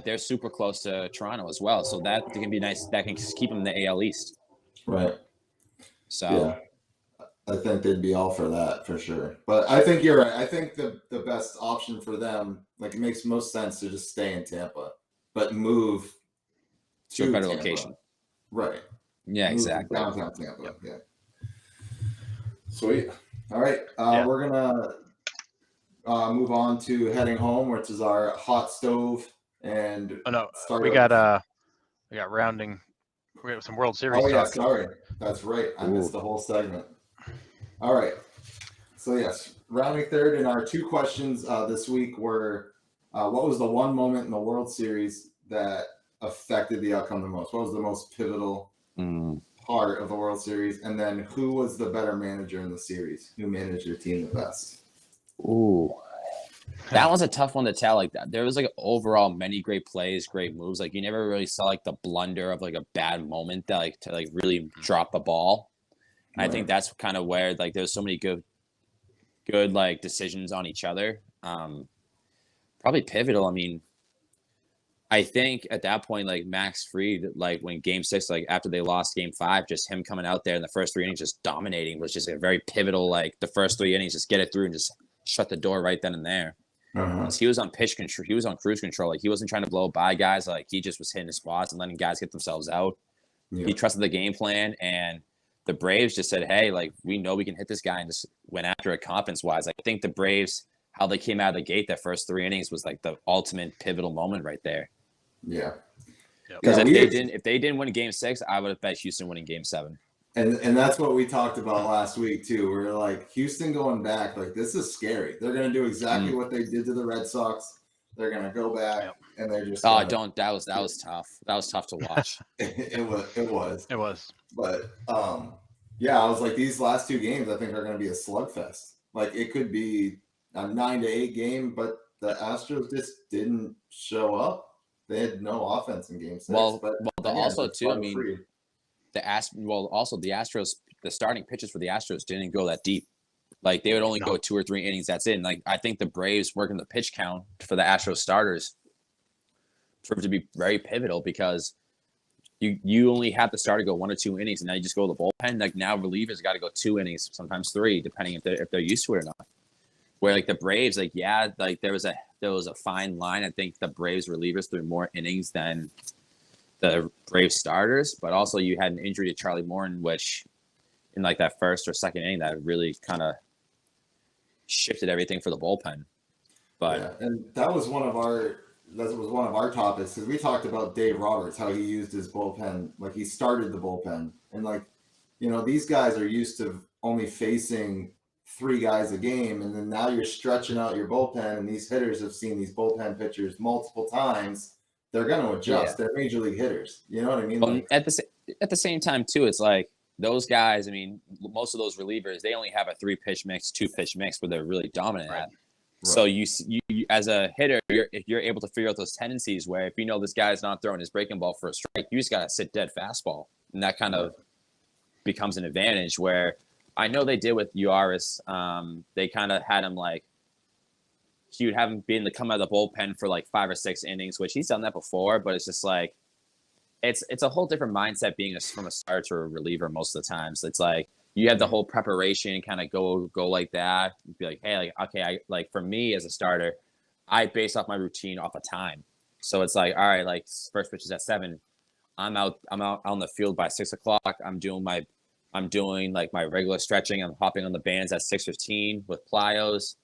they're super close to Toronto as well, so that can be nice. That can keep them in the AL East. Right. So I think they'd be all for that for sure. But I think you're right. I think the best option for them, like, it makes most sense to just stay in Tampa, but move to a better Tampa. Location. Right. Yeah, move exactly. Downtown Tampa. Yep. Yeah. Sweet. All right. We're gonna move on to heading home, which is our hot stove. And we got rounding. We have some World Series. Oh yeah, sorry, that's right. I missed the whole segment. All right, so yes, rounding third in our two questions this week were, what was the one moment in the World Series that affected the outcome the most? What was the most pivotal part of the World Series? And then who was the better manager in the series? Who managed your team the best? Ooh. That one's a tough one to tell. Like that, there was like overall many great plays, great moves. Like you never really saw like the blunder of like a bad moment that like to like really drop the ball. Right. I think that's kind of where like there's so many good like decisions on each other. Probably pivotal. I mean, I think at that point, like Max Fried, like when Game 6, like after they lost Game 5, just him coming out there in the first 3 innings, just dominating, was just a very pivotal. Like the first 3 innings, just get it through and just shut the door right then and there. He was on pitch control. He was on cruise control. Like he wasn't trying to blow by guys. Like he just was hitting his spots and letting guys get themselves out. Yeah. He trusted the game plan, and the Braves just said, hey, like, we know we can hit this guy, and just went after it confidence-wise. I think the Braves, how they came out of the gate that first 3 innings was like the ultimate pivotal moment right there. Yeah. Because if they didn't win Game 6, I would have bet Houston winning Game 7. And that's what we talked about last week too. We were like, Houston going back, like, this is scary. They're going to do exactly what they did to the Red Sox. They're going to go back, and they're just. Oh, don't. That was tough. That was tough to watch. It was. But yeah, I was like, these last 2 games, I think are going to be a slugfest. Like, it could be a 9-8 game, but the Astros just didn't show up. They had no offense in Game 6. The Astros, the starting pitchers for the Astros didn't go that deep. Like, they would only go 2 or 3 innings. That's it. And like, I think the Braves working the pitch count for the Astros starters proved to be very pivotal, because you only have the starter go 1 or 2 innings, and now you just go to the bullpen. Like, now relievers got to go 2 innings, sometimes 3, depending if they're used to it or not. Where like the Braves, like, yeah, like there was a fine line. I think the Braves relievers threw more innings than the Braves starters, but also you had an injury to Charlie Morton, which in like that first or second inning, that really kind of shifted everything for the bullpen. But and that was one of our topics, because we talked about Dave Roberts, how he used his bullpen, like he started the bullpen, and like, you know, these guys are used to only facing 3 guys a game, and then now you're stretching out your bullpen, and these hitters have seen these bullpen pitchers multiple times. They're going to adjust. They're major league hitters. You know what I mean? Well, at the same time too, it's like those guys. I mean, most of those relievers, they only have a 3-pitch mix, 2-pitch mix where they're really dominant at. Right. So you as a hitter, if you're able to figure out those tendencies, where if you know this guy's not throwing his breaking ball for a strike, you just got to sit dead fastball, and that kind of becomes an advantage. Where I know they did with Uaris, they kind of had him like, he would have him being to come out of the bullpen for like 5 or 6 innings, which he's done that before, but it's just like, it's a whole different mindset being from a starter to a reliever most of the times. It's like, you have the whole preparation, kind of go like that. You'd be like, hey, like, okay, like for me as a starter, I base off my routine off of time. So it's like, all right, like first pitch is at 7. I'm out on the field by 6 o'clock. I'm doing like my regular stretching. I'm hopping on the bands at 6:15 with plyos.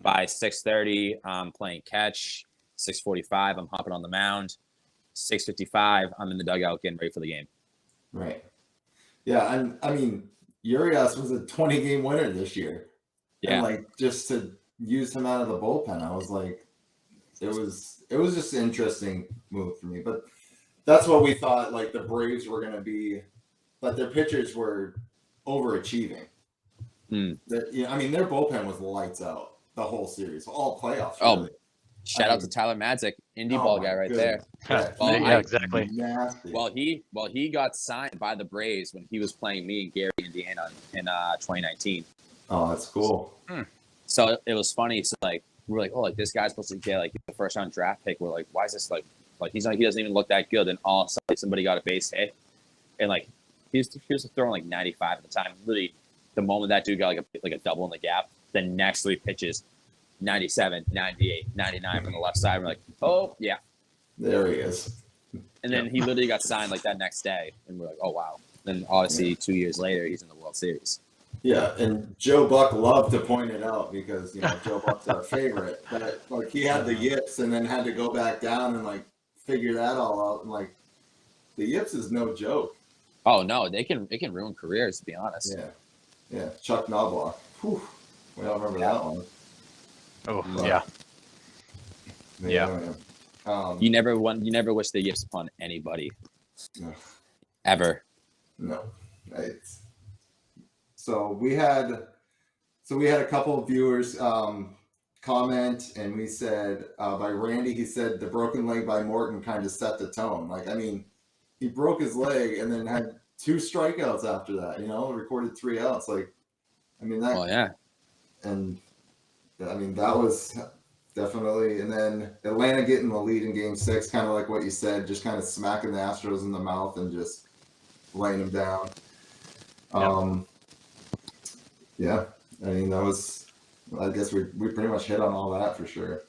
By 6:30, I'm playing catch. 6:45, I'm hopping on the mound. 6:55, I'm in the dugout getting ready for the game. Right. Yeah, and I mean, Urias was a 20-game winner this year. Yeah. And like, just to use him out of the bullpen, I was like, it was just an interesting move for me. But that's what we thought, like, the Braves were going to be, but their pitchers were overachieving. I mean, their bullpen was lights out the whole series, all playoffs. Really. Shout out to Tyler Madzik, indie ball guy right there. Yeah, exactly. Nasty. Well, he got signed by the Braves when he was playing me in Gary, Indiana in 2019. Oh, that's cool. So it was funny. So like, we're like, oh, like this guy's supposed to get like the first round draft pick. We're like, why is this like he doesn't even look that good? And all of a sudden somebody got a base hit, and like he was throwing like 95 at the time. Literally, the moment that dude got like a double in the gap, the next 3 pitches, 97, 98, 99 from the left side. We're like, oh, yeah. There he is. And then he literally got signed like that next day. And we're like, oh, wow. Then obviously 2 years later, he's in the World Series. Yeah, and Joe Buck loved to point it out because, you know, Joe Buck's our favorite. But like, he had the yips and then had to go back down and like figure that all out. And like, the yips is no joke. Oh, no, it can ruin careers, to be honest. Yeah. Chuck Knobloch. Whew. We all remember that one. Oh, yeah. You never wish the yips upon anybody. No. Ever. No. So we had a couple of viewers comment, and we said by Randy, he said the broken leg by Morton kind of set the tone. Like, I mean, he broke his leg and then had 2 strikeouts after that, you know, recorded 3 outs. Like, I mean, that. Oh, yeah. And I mean, that was definitely, and then Atlanta getting the lead in Game 6, kind of like what you said, just kind of smacking the Astros in the mouth and just laying them down. Yeah, I mean, that was, I guess we pretty much hit on all that for sure.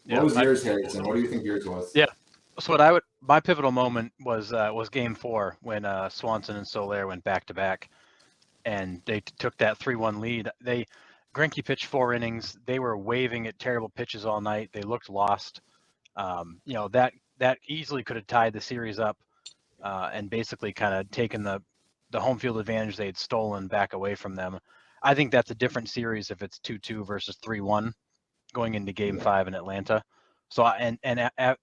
What was yours, Harrison? What do you think yours was? Yeah. So my pivotal moment was Game 4 when Swanson and Soler went back to back, and they took that 3-1 lead. Greinke pitched 4 innings. They were waving at terrible pitches all night. They looked lost. That easily could have tied the series up, and basically kind of taken the home field advantage they had stolen back away from them. I think that's a different series if it's 2-2 versus 3-1 going into Game 5 in Atlanta. So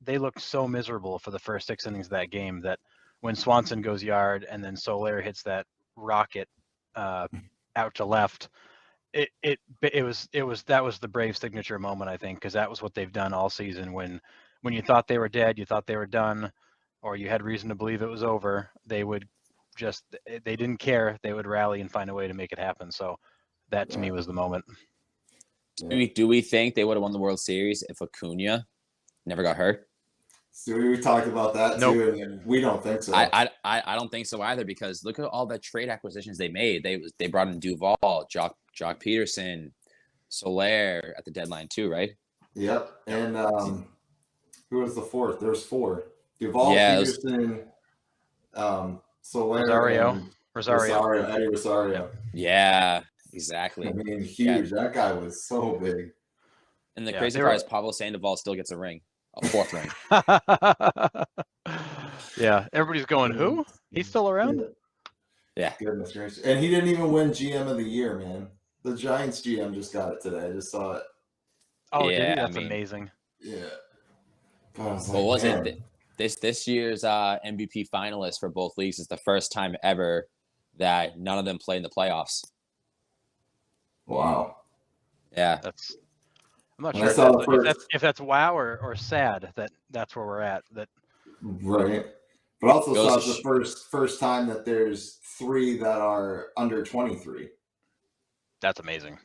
they looked so miserable for the first 6 innings of that game that when Swanson goes yard and then Soler hits that rocket out to left, that was the Brave signature moment, I think, because that was what they've done all season. When you thought they were dead, you thought they were done, or you had reason to believe it was over, they didn't care. They would rally and find a way to make it happen. So that to me was the moment. Do we think they would have won the World Series if Acuna never got hurt? So we talked about that too, and we don't think so. I don't think so either, because look at all the trade acquisitions they made. They brought in Duvall, Jock Peterson, Soler at the deadline too, right? Yep. And who was the fourth? There's 4. Duvall, Peterson, Soler, Rosario. Eddie Rosario. Yeah, exactly. I mean, huge. Yeah. That guy was so big. And the crazy part is Pablo Sandoval still gets a ring, a 4th ring. Yeah, everybody's going, who? He's still around? Yeah. Goodness gracious. And he didn't even win GM of the year, man. The Giants GM just got it today. I just saw it. Oh, yeah, did he? That's amazing. Yeah. What was it? This year's MVP finalist for both leagues is the first time ever that none of them played in the playoffs. Wow. Yeah. I'm not sure if that's wow or sad that's where we're at. Right. But also saw the first time that there's 3 that are under 23. That's amazing.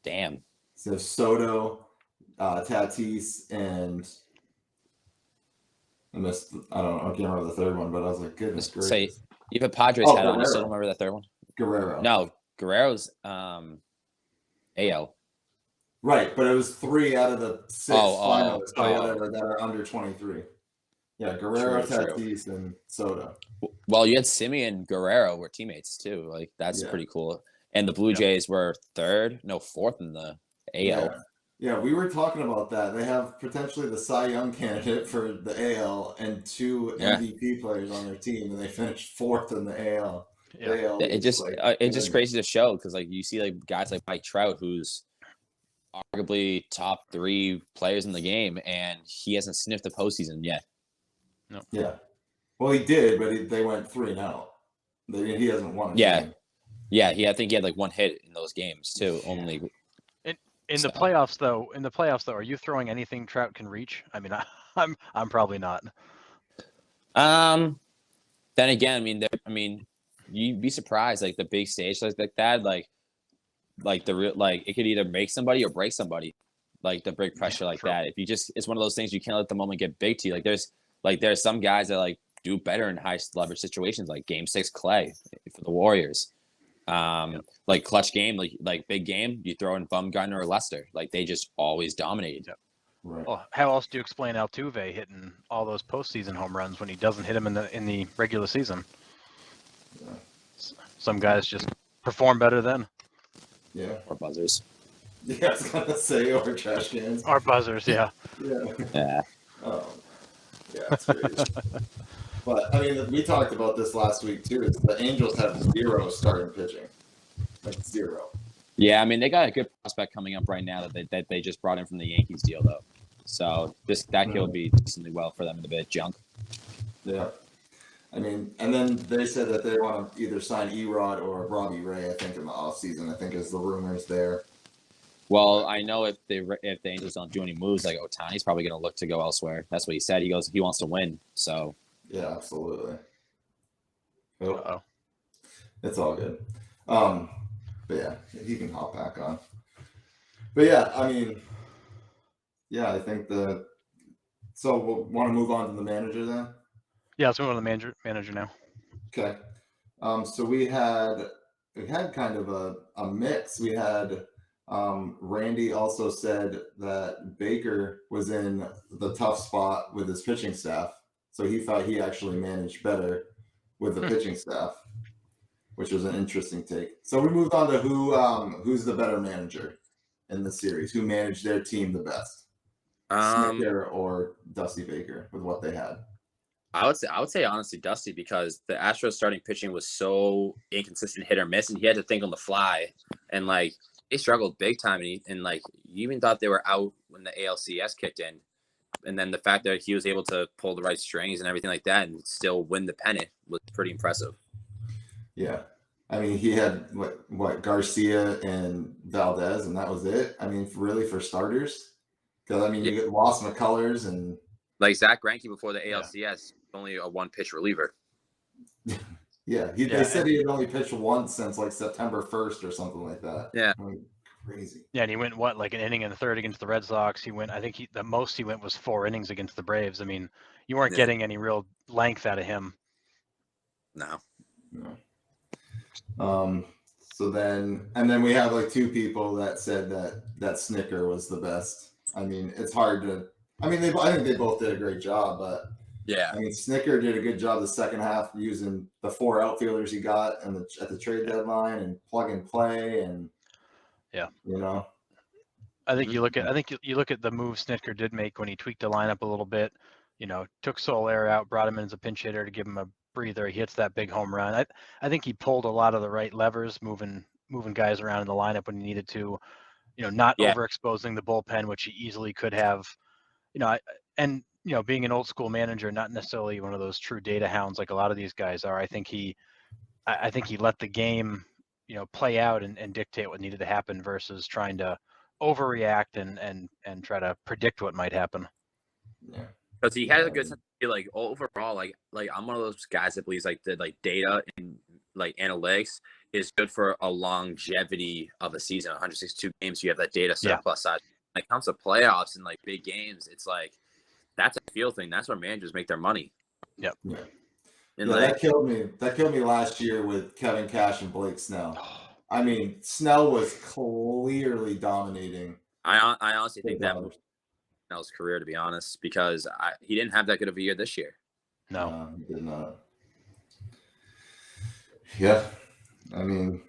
Damn. So Soto, Tatis, and I can't remember the third one, but I was like, goodness gracious. Say, you have a Padres hat on. You still don't remember the third one? Guerrero. No, Guerrero's AL. Right, but it was 3 out of the 6 finalists or whatever that are under 23. Yeah, Guerrero, Tatis, and Soto. Well, you had Simeon Guerrero were teammates too. Like that's pretty cool. And the Blue Jays were 4th in the AL. Yeah, we were talking about that. They have potentially the Cy Young candidate for the AL and 2 MVP players on their team, and they finished 4th in the AL. Yeah. It's just crazy to show, because like you see like guys like Mike Trout, who's arguably top 3 players in the game, and he hasn't sniffed the postseason yet. No. Yeah. Well, he did, but they went 3-0. He hasn't won. Yeah. I think he had like 1 hit in those games too. Only. In the playoffs, though, are you throwing anything Trout can reach? I mean, I'm probably not. Then again, I mean, you'd be surprised, like the big stage like that, like the real, like it could either make somebody or break somebody, like the big pressure like that. If you just, it's one of those things you can't let the moment get big to you. There's some guys that like do better in high leverage situations, like Game 6 Clay for the Warriors. Like clutch game, like big game, you throw in Bumgarner or Lester. Like they just always dominated. Right. Well, how else do you explain Altuve hitting all those postseason home runs when he doesn't hit them in the regular season? Yeah. Some guys just perform better then. Yeah. Or buzzers. Yeah, I was gonna say, or trash cans. Or buzzers, yeah. Yeah. Yeah, it's crazy. But I mean, we talked about this last week too. Is the Angels have 0 starting pitching, like 0. Yeah, I mean they got a good prospect coming up right now that they just brought in from the Yankees deal though. So that kid will be decently well for them in a bit. Junk. Yeah. I mean, and then they said that they want to either sign Erod or Robbie Ray, I think, in the offseason, I think is the rumors there. Well, I know if the Angels don't do any moves, like Ohtani's probably going to look to go elsewhere. That's what he said. He wants to win. So. Yeah, absolutely. Oh, Uh-oh. It's all good. But yeah, he can hop back on. But yeah, I mean, I think so we'll want to move on to the manager then? Yeah, let's move on to the manager now. Okay. So we had kind of a mix. We had Randy also said that Baker was in the tough spot with his pitching staff So he thought he actually managed better with the pitching staff, which was an interesting take. So we moved on to who's the better manager in the series? Who managed their team the best? Snicker or Dusty Baker with what they had? I would say honestly Dusty, because the Astros starting pitching was so inconsistent, hit or miss, and he had to think on the fly, and like they struggled big time, and like you even thought they were out when the ALCS kicked in, and then the fact that he was able to pull the right strings and everything like that and still win the pennant was pretty impressive. Yeah, I mean he had what Garcia and Valdez, and that was it. I mean, really for starters, because I mean you get lost McCullers and like Zach Greinke before the ALCS. Only a one-pitch reliever. They said he had only pitched once since like September 1st or something like that. Yeah. I mean, crazy. Yeah, and he went like an inning in the third against the Red Sox. He went, I think the most he went was 4 innings against the Braves. I mean, you weren't getting any real length out of him. No. So then we have like 2 people that said that Snicker was the best. I mean, it's hard to. I mean, I think they both did a great job, but yeah, I mean, Snicker did a good job the second half using the 4 outfielders he got at the trade deadline and plug and play and you know. I think you look at the move Snicker did make when he tweaked the lineup a little bit. You know, took Soler out, brought him in as a pinch hitter to give him a breather. He hits that big home run. I think he pulled a lot of the right levers, moving guys around in the lineup when he needed to. You know, not overexposing the bullpen, which he easily could have. You know, being an old school manager, not necessarily one of those true data hounds like a lot of these guys are. I think he let the game, you know, play out and dictate what needed to happen versus trying to overreact and try to predict what might happen. Yeah, because he has a good sense of, like overall, like I'm one of those guys that believes like the data and like analytics is good for a longevity of a season. 162 games, you have that data surplus side. When it comes to playoffs and like big games, it's like that's a feel thing. That's where managers make their money. Yep. Yeah. And that killed me. That killed me last year with Kevin Cash and Blake Snell. I mean, Snell was clearly dominating. I honestly think that moved Snell's career, to be honest, because he didn't have that good of a year this year. No, he did not. Yeah, I mean,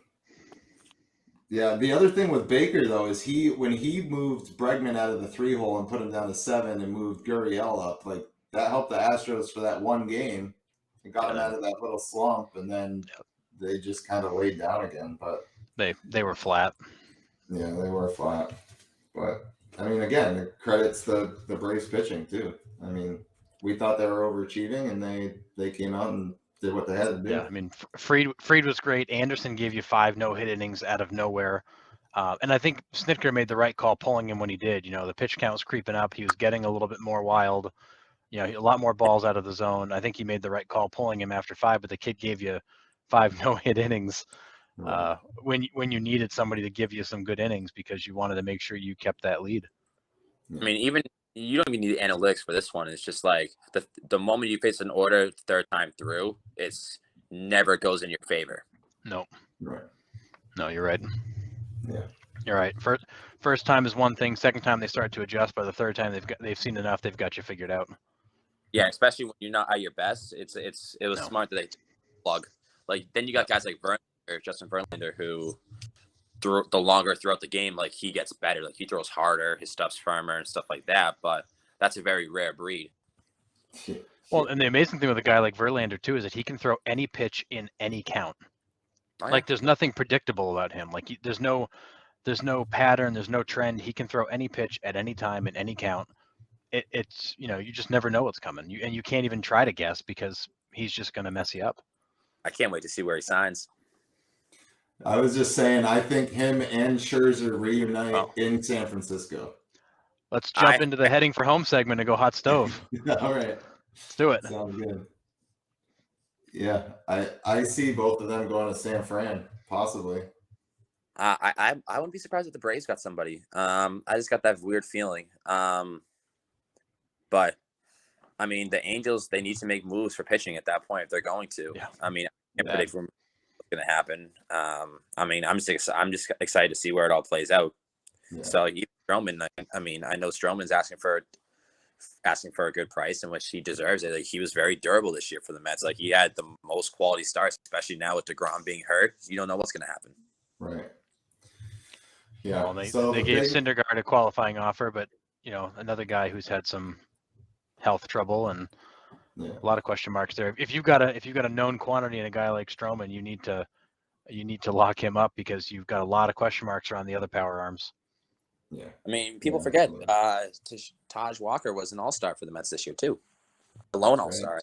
the other thing with Baker though is when he moved Bregman out of the 3-hole and put him down to 7 and moved Gurriel up, like that helped the Astros for that one game. It got him out of that little slump, and then they just kind of laid down again. But they were flat. Yeah, they were flat. But I mean, again, it credits the Braves pitching too. I mean, we thought they were overachieving, and they came out and did what they had to do. Yeah, I mean, Fried was great. Anderson gave you 5 no-hit innings out of nowhere. And I think Snitker made the right call pulling him when he did. You know, the pitch count was creeping up. He was getting a little bit more wild. You know, a lot more balls out of the zone. I think he made the right call pulling him after 5, but the kid gave you 5 no-hit innings when you needed somebody to give you some good innings because you wanted to make sure you kept that lead. I mean, even you don't even need analytics for this one. It's just like the moment you face an order the third time through, it's never goes in your favor. No. Right. No, you're right. Yeah. You're right. First time is one thing. Second time they start to adjust. By the third time they've seen enough. They've got you figured out. Yeah, especially when you're not at your best. It was smart that they plug. Like then you got guys like Justin Verlander who the longer throughout the game, like he gets better. Like he throws harder, his stuff's firmer and stuff like that. But that's a very rare breed. Well, and the amazing thing with a guy like Verlander too is that he can throw any pitch in any count. Oh, yeah. Like there's nothing predictable about him. Like there's no pattern, there's no trend. He can throw any pitch at any time in any count. It's you know, you just never know what's coming. You can't even try to guess because he's just going to mess you up. I can't wait to see where he signs. I was just saying, I think him and Scherzer reunite in San Francisco. Let's jump into the heading for home segment and go hot stove. All right. Let's do it. Sounds good. Yeah, I see both of them going to San Fran, possibly. I wouldn't be surprised if the Braves got somebody. I just got that weird feeling. But I mean, the Angels, they need to make moves for pitching at that point if they're going to. Yeah. I mean, I can't predict what's going to happen. I mean, I'm just excited to see where it all plays out. Yeah. So Stroman, I mean, I know Stroman's asking for asking for a good price, in which he deserves it. Like, he was very durable this year for the Mets. Like, he had the most quality starts, especially now with DeGrom being hurt. You don't know what's going to happen. Right. Yeah. Well, So they gave Syndergaard a qualifying offer, but another guy who's had some health trouble and a lot of question marks there. If you've got a known quantity in a guy like Stroman, you need to lock him up, because you've got a lot of question marks around the other power arms. Yeah. I mean, people forget Taj Walker was an all-star for the Mets this year too. The lone all-star.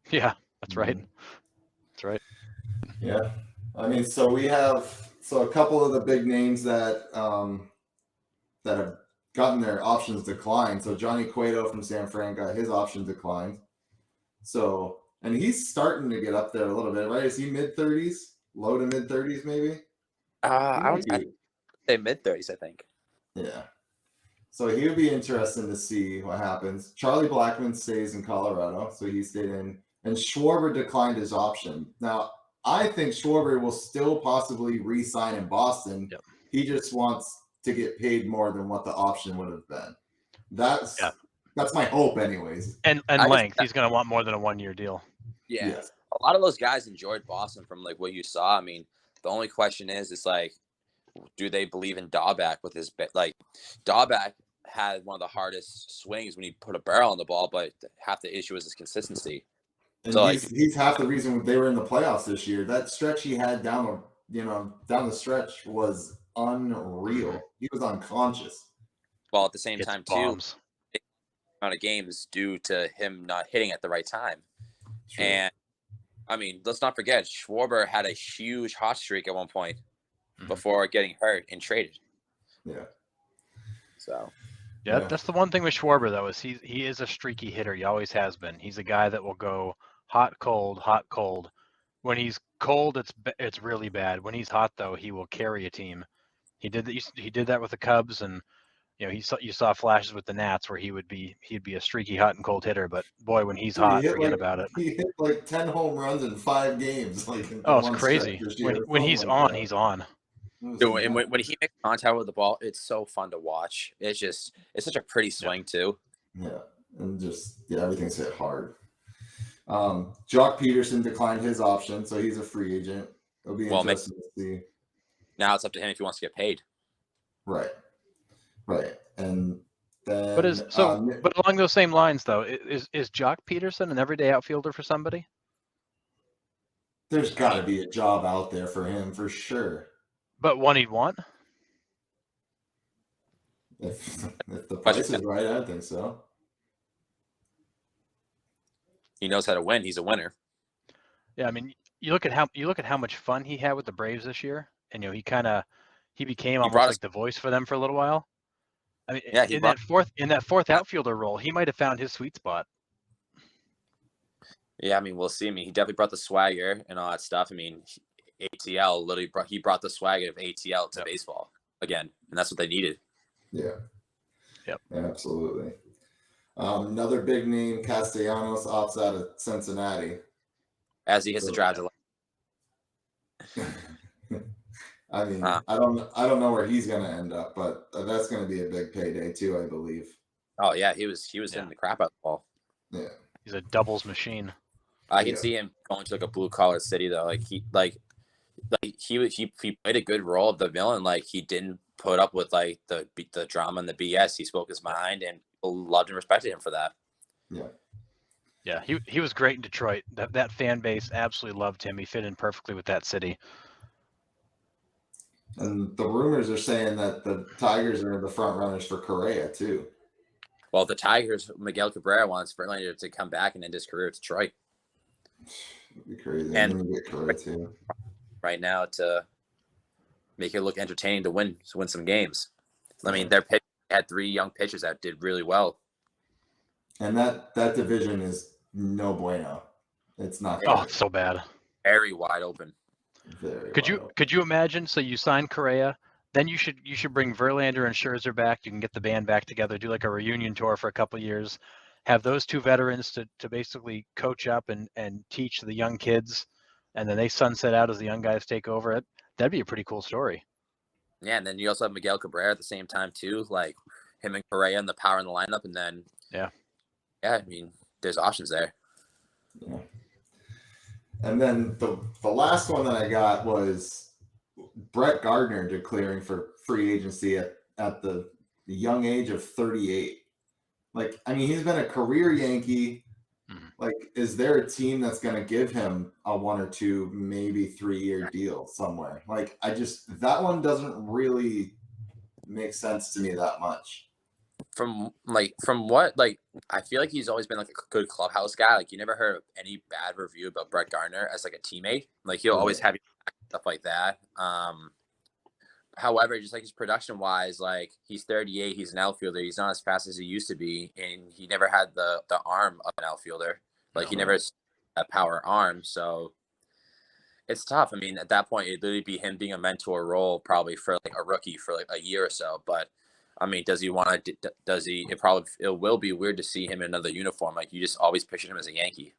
Yeah, that's right. That's right. Yeah. I mean, so we have a couple of the big names that have gotten their options declined. So Johnny Cueto from San Fran got his option declined. So, and he's starting to get up there a little bit, right? Is he mid-30s? Low to mid-30s maybe? I'd say mid-30s, I think. Yeah. So he would be interesting to see what happens. Charlie Blackmon stays in Colorado, so he stayed in. And Schwarber declined his option. Now, I think Schwarber will still possibly re-sign in Boston. Yep. He just wants to get paid more than what the option would have been. That's my hope, anyways. And length. He's going to want more than a 1-year deal. Yeah. Yes. A lot of those guys enjoyed Boston from like what you saw. I mean, the only question is, it's like, do they believe in Dahlbeck with his like Dahlbeck had one of the hardest swings when he put a barrel on the ball, but half the issue was his consistency. And so he's half the reason they were in the playoffs this year. That stretch he had down the stretch was unreal. He was unconscious. Well, at the same time too, amount of games due to him not hitting at the right time. True. And I mean, let's not forget, Schwarber had a huge hot streak at one point before getting hurt and traded. Yeah. So. Yeah, that's the one thing with Schwarber, though, is he is a streaky hitter. He always has been. He's a guy that will go hot, cold, hot, cold. When he's cold, it's really bad. When he's hot, though, he will carry a team. He did that with the Cubs, and you saw flashes with the Nats where he'd be a streaky hot and cold hitter. But boy, when he's hot, forget about it. He hit like 10 home runs in 5 games. It's crazy. When he's on, he's on. Dude, and when he makes contact with the ball, it's so fun to watch. It's such a pretty swing too. Yeah, and everything's hit hard. Jock Peterson declined his option, so he's a free agent. It'll be interesting to see. Now it's up to him if he wants to get paid. Right, and then. But along those same lines, though, is Jock Peterson an everyday outfielder for somebody? There's got to be a job out there for him for sure. But one he'd want? If the price is right, I think so. He knows how to win. He's a winner. Yeah, I mean, you look at how much fun he had with the Braves this year, and he became almost like the voice for them for a little while. I mean, in that fourth outfielder role, he might have found his sweet spot. Yeah, I mean, we'll see. I mean, he definitely brought the swagger and all that stuff. I mean, ATL literally brought the swagger of ATL to baseball again, and that's what they needed. Yeah. Yep. Absolutely. Another big name, Castellanos, opts out of Cincinnati as he hits the draft. I mean, I don't know where he's going to end up, but that's going to be a big payday too, I believe. Oh yeah, he was hitting the crap out of the ball. Yeah, he's a doubles machine. I can see him going to like a blue collar city though. He played a good role of the villain. Like, he didn't put up with like the drama and the BS. He spoke his mind, and people loved and respected him for that. Yeah, he was great in Detroit. That fan base absolutely loved him. He fit in perfectly with that city. And the rumors are saying that the Tigers are the front runners for Correa too. Well, the Tigers, Miguel Cabrera wants Verlander to come back and end his career at Detroit. It'd be crazy. And get Correa too. Right now to make it look entertaining to win some games. I mean, their pitch had 3 young pitchers that did really well. And that division is no bueno. It's not. Oh, it's so bad. Very wide open. Could you imagine? So you sign Correa, then you should bring Verlander and Scherzer back. You can get the band back together, do like a reunion tour for a couple of years, have those 2 veterans to basically coach up and teach the young kids, and then they sunset out as the young guys take over. That'd be a pretty cool story. Yeah, and then you also have Miguel Cabrera at the same time too, like him and Correa and the power in the lineup, and then Yeah, I mean, there's options there. Yeah. And then the last one that I got was Brett Gardner declaring for free agency at the young age of 38. Like, I mean, he's been a career Yankee. Like, is there a team that's going to give him a 1 or 2, maybe 3-year deal somewhere? Like, that one doesn't really make sense to me that much. From what, like, I feel like he's always been like a good clubhouse guy. Like, you never heard any bad review about Brett Gardner as like a teammate. Like, he'll always have stuff like that. However, just like his production wise, like, he's 38, he's an outfielder. He's not as fast as he used to be, and he never had the arm of an outfielder. Like, he never has a power arm, so it's tough. I mean, at that point, it'd literally be him being a mentor role probably for like a rookie for like a year or so. But I mean, does he want to? Does he? It will be weird to see him in another uniform. Like, you just always pictured him as a Yankee.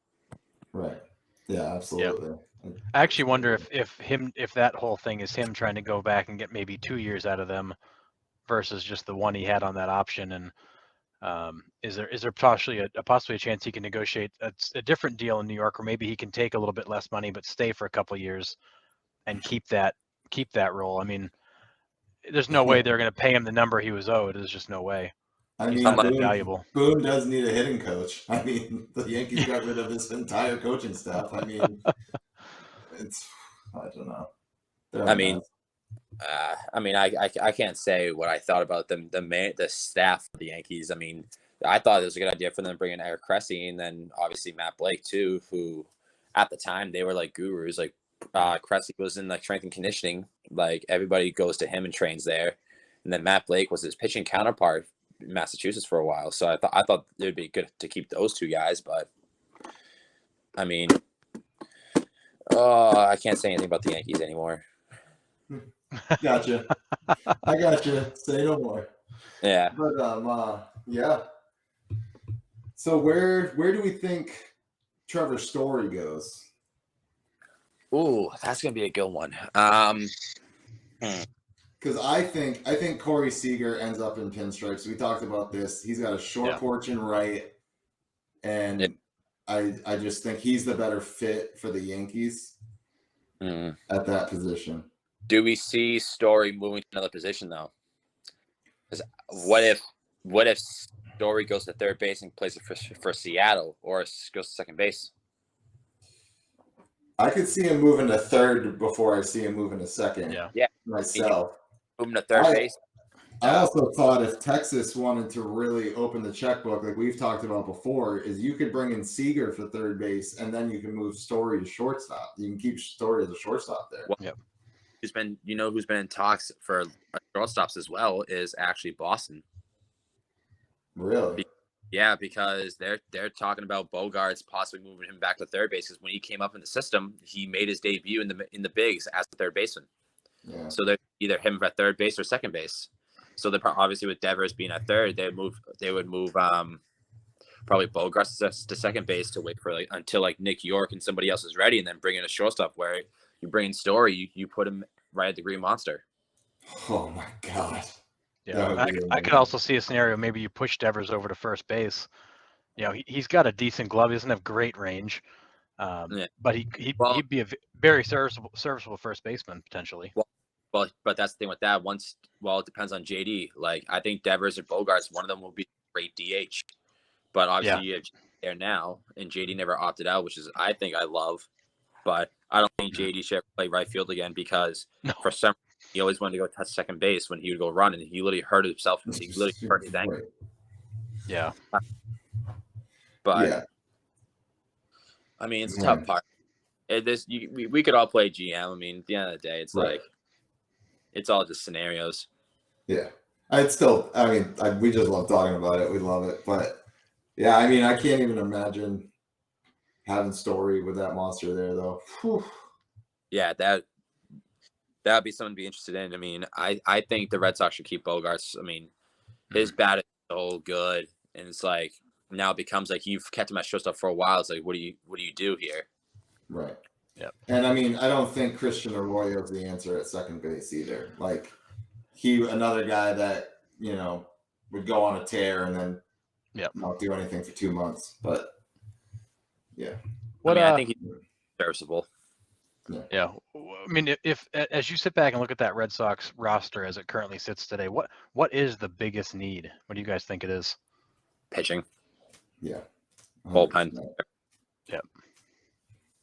Right. Yeah, absolutely. Yep. I actually wonder if that whole thing is him trying to go back and get maybe 2 years out of them versus just the one he had on that option. And is there possibly a chance he can negotiate a different deal in New York, or maybe he can take a little bit less money but stay for a couple of years and keep that role? I mean, there's no way they're going to pay him the number he was owed. There's just no way. I He's mean, not that valuable. Boone does need a hitting coach. I mean, the Yankees got rid of this entire coaching staff. I mean, I don't know. I can't say what I thought about them. The staff of the Yankees. I mean, I thought it was a good idea for them to bring in Eric Cressy, and then obviously Matt Blake too, who at the time they were like gurus. Like, Cressy was in like strength and conditioning. Like, everybody goes to him and trains there, and then Matt Blake was his pitching counterpart in Massachusetts for a while. So I thought it would be good to keep those two guys, but I mean, I can't say anything about the Yankees anymore. Gotcha. I gotcha. Say no more. Yeah. But yeah. So where do we think Trevor Story goes? Ooh, that's gonna be a good one. Because I think Corey Seager ends up in pinstripes. We talked about this. He's got a short porch and right, and I just think he's the better fit for the Yankees at that position. Do we see Story moving to another position though? Because what if Story goes to third base and plays it for Seattle, or goes to second base? I could see him moving to third before I see him moving to second. Yeah. Myself. Moving to third base. I also thought if Texas wanted to really open the checkbook, like we've talked about before, is you could bring in Seager for third base, and then you can move Story to shortstop. You can keep Story as a shortstop there. Well, who's been in talks for shortstops as well is actually Boston. Really? Yeah, because they're talking about Bogarts possibly moving him back to third base, because when he came up in the system, he made his debut in the bigs as the third baseman. Yeah. So they're either him at third base or second base. So they're obviously, with Devers being at third, they would move probably Bogarts to second base to wait for until Nick York and somebody else is ready, and then bring in a shortstop where you bring in Story, you put him right at the Green Monster. Oh my God. Yeah, I could also see a scenario. Maybe you push Devers over to first base. You know, he's got a decent glove. He doesn't have great range, but he'd be a very serviceable first baseman potentially. Well, but that's the thing with that. It depends on JD. Like, I think Devers or Bogarts, one of them will be great DH. But obviously you have JD there now, and JD never opted out, which is I love. But I don't think JD should ever play right field again, because for some reason he always wanted to go touch second base when he would go run, and he literally hurt himself. He literally hurt his ankle. Yeah. But I mean, it's a tough part. We could all play GM. I mean, at the end of the day, it's like it's all just scenarios. Yeah. We just love talking about it. We love it. But yeah, I mean, I can't even imagine having Story with that monster there, though. Whew. Yeah, that would be something to be interested in. I mean, I think the Red Sox should keep Bogarts. I mean, his bat is so good, and it's like now it becomes like you've kept him at shortstop for a while. It's like, what do you do here? Right. Yep. And I mean, I don't think Christian Arroyo is the answer at second base either. Like, another guy that would go on a tear and then not do anything for 2 months. But yeah, I think he's serviceable. Yeah. I mean, if as you sit back and look at that Red Sox roster as it currently sits today, what is the biggest need? What do you guys think it is? Pitching. Yeah. Bullpen. Yep.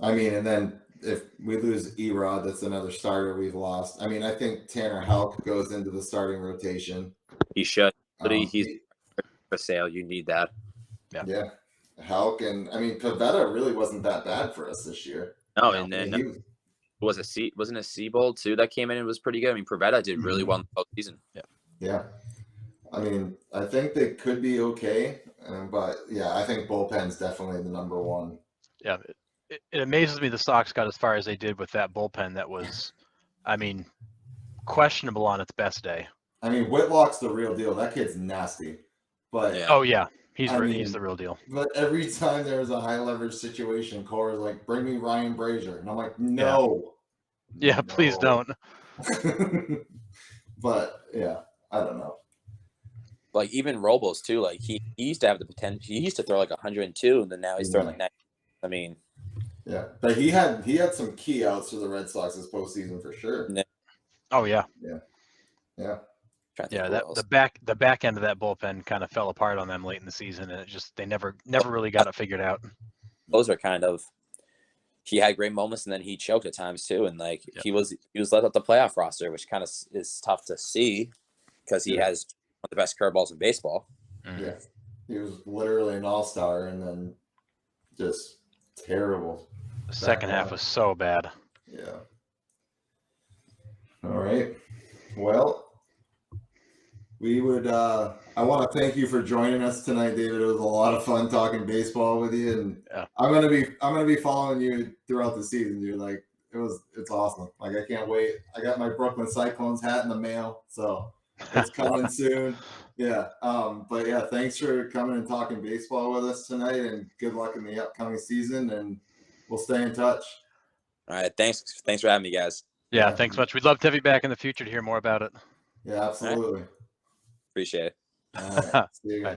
I mean, and then if we lose Erod, that's another starter we've lost. I mean, I think Tanner Houck goes into the starting rotation. He should. He's for sale. You need that. Yeah. Houck, and I mean, Pavetta really wasn't that bad for us this year. No, and then wasn't a Seabold too that came in and was pretty good. I mean, Pavetta did really well in the postseason. Yeah. I mean, I think they could be okay, but yeah, I think bullpen's definitely the number one. Yeah. It amazes me the Sox got as far as they did with that bullpen that was, I mean, questionable on its best day. I mean, Whitlock's the real deal. That kid's nasty. But oh yeah, he's the real deal. But every time there was a high leverage situation, Cora's like, "Bring me Ryan Brazier," and I'm like, "No." Yeah, please don't. But yeah, I don't know. Like even Robles too. Like he used to have the potential. He used to throw like 102, and then now he's throwing like 90. I mean, yeah, but he had some key outs for the Red Sox this postseason for sure. Oh yeah. Yeah. The back end of that bullpen kind of fell apart on them late in the season, and they never really got it figured out. Those are kind of. He had great moments, and then he choked at times too, and like he was left off the playoff roster, which kind of is tough to see because he has one of the best curveballs in baseball. Yeah, he was literally an all-star, and then just terrible. The second half was so bad. Yeah. All right. Well, we would. I want to thank you for joining us tonight, David. It was a lot of fun talking baseball with you, and I'm gonna be following you throughout the season, dude. Like it's awesome. Like I can't wait. I got my Brooklyn Cyclones hat in the mail, so it's coming soon. Yeah. But yeah, thanks for coming and talking baseball with us tonight, and good luck in the upcoming season. And we'll stay in touch. All right. Thanks for having me, guys. Yeah. Thanks much. We'd love to have you back in the future to hear more about it. Yeah, absolutely. Appreciate it. All right. See you guys.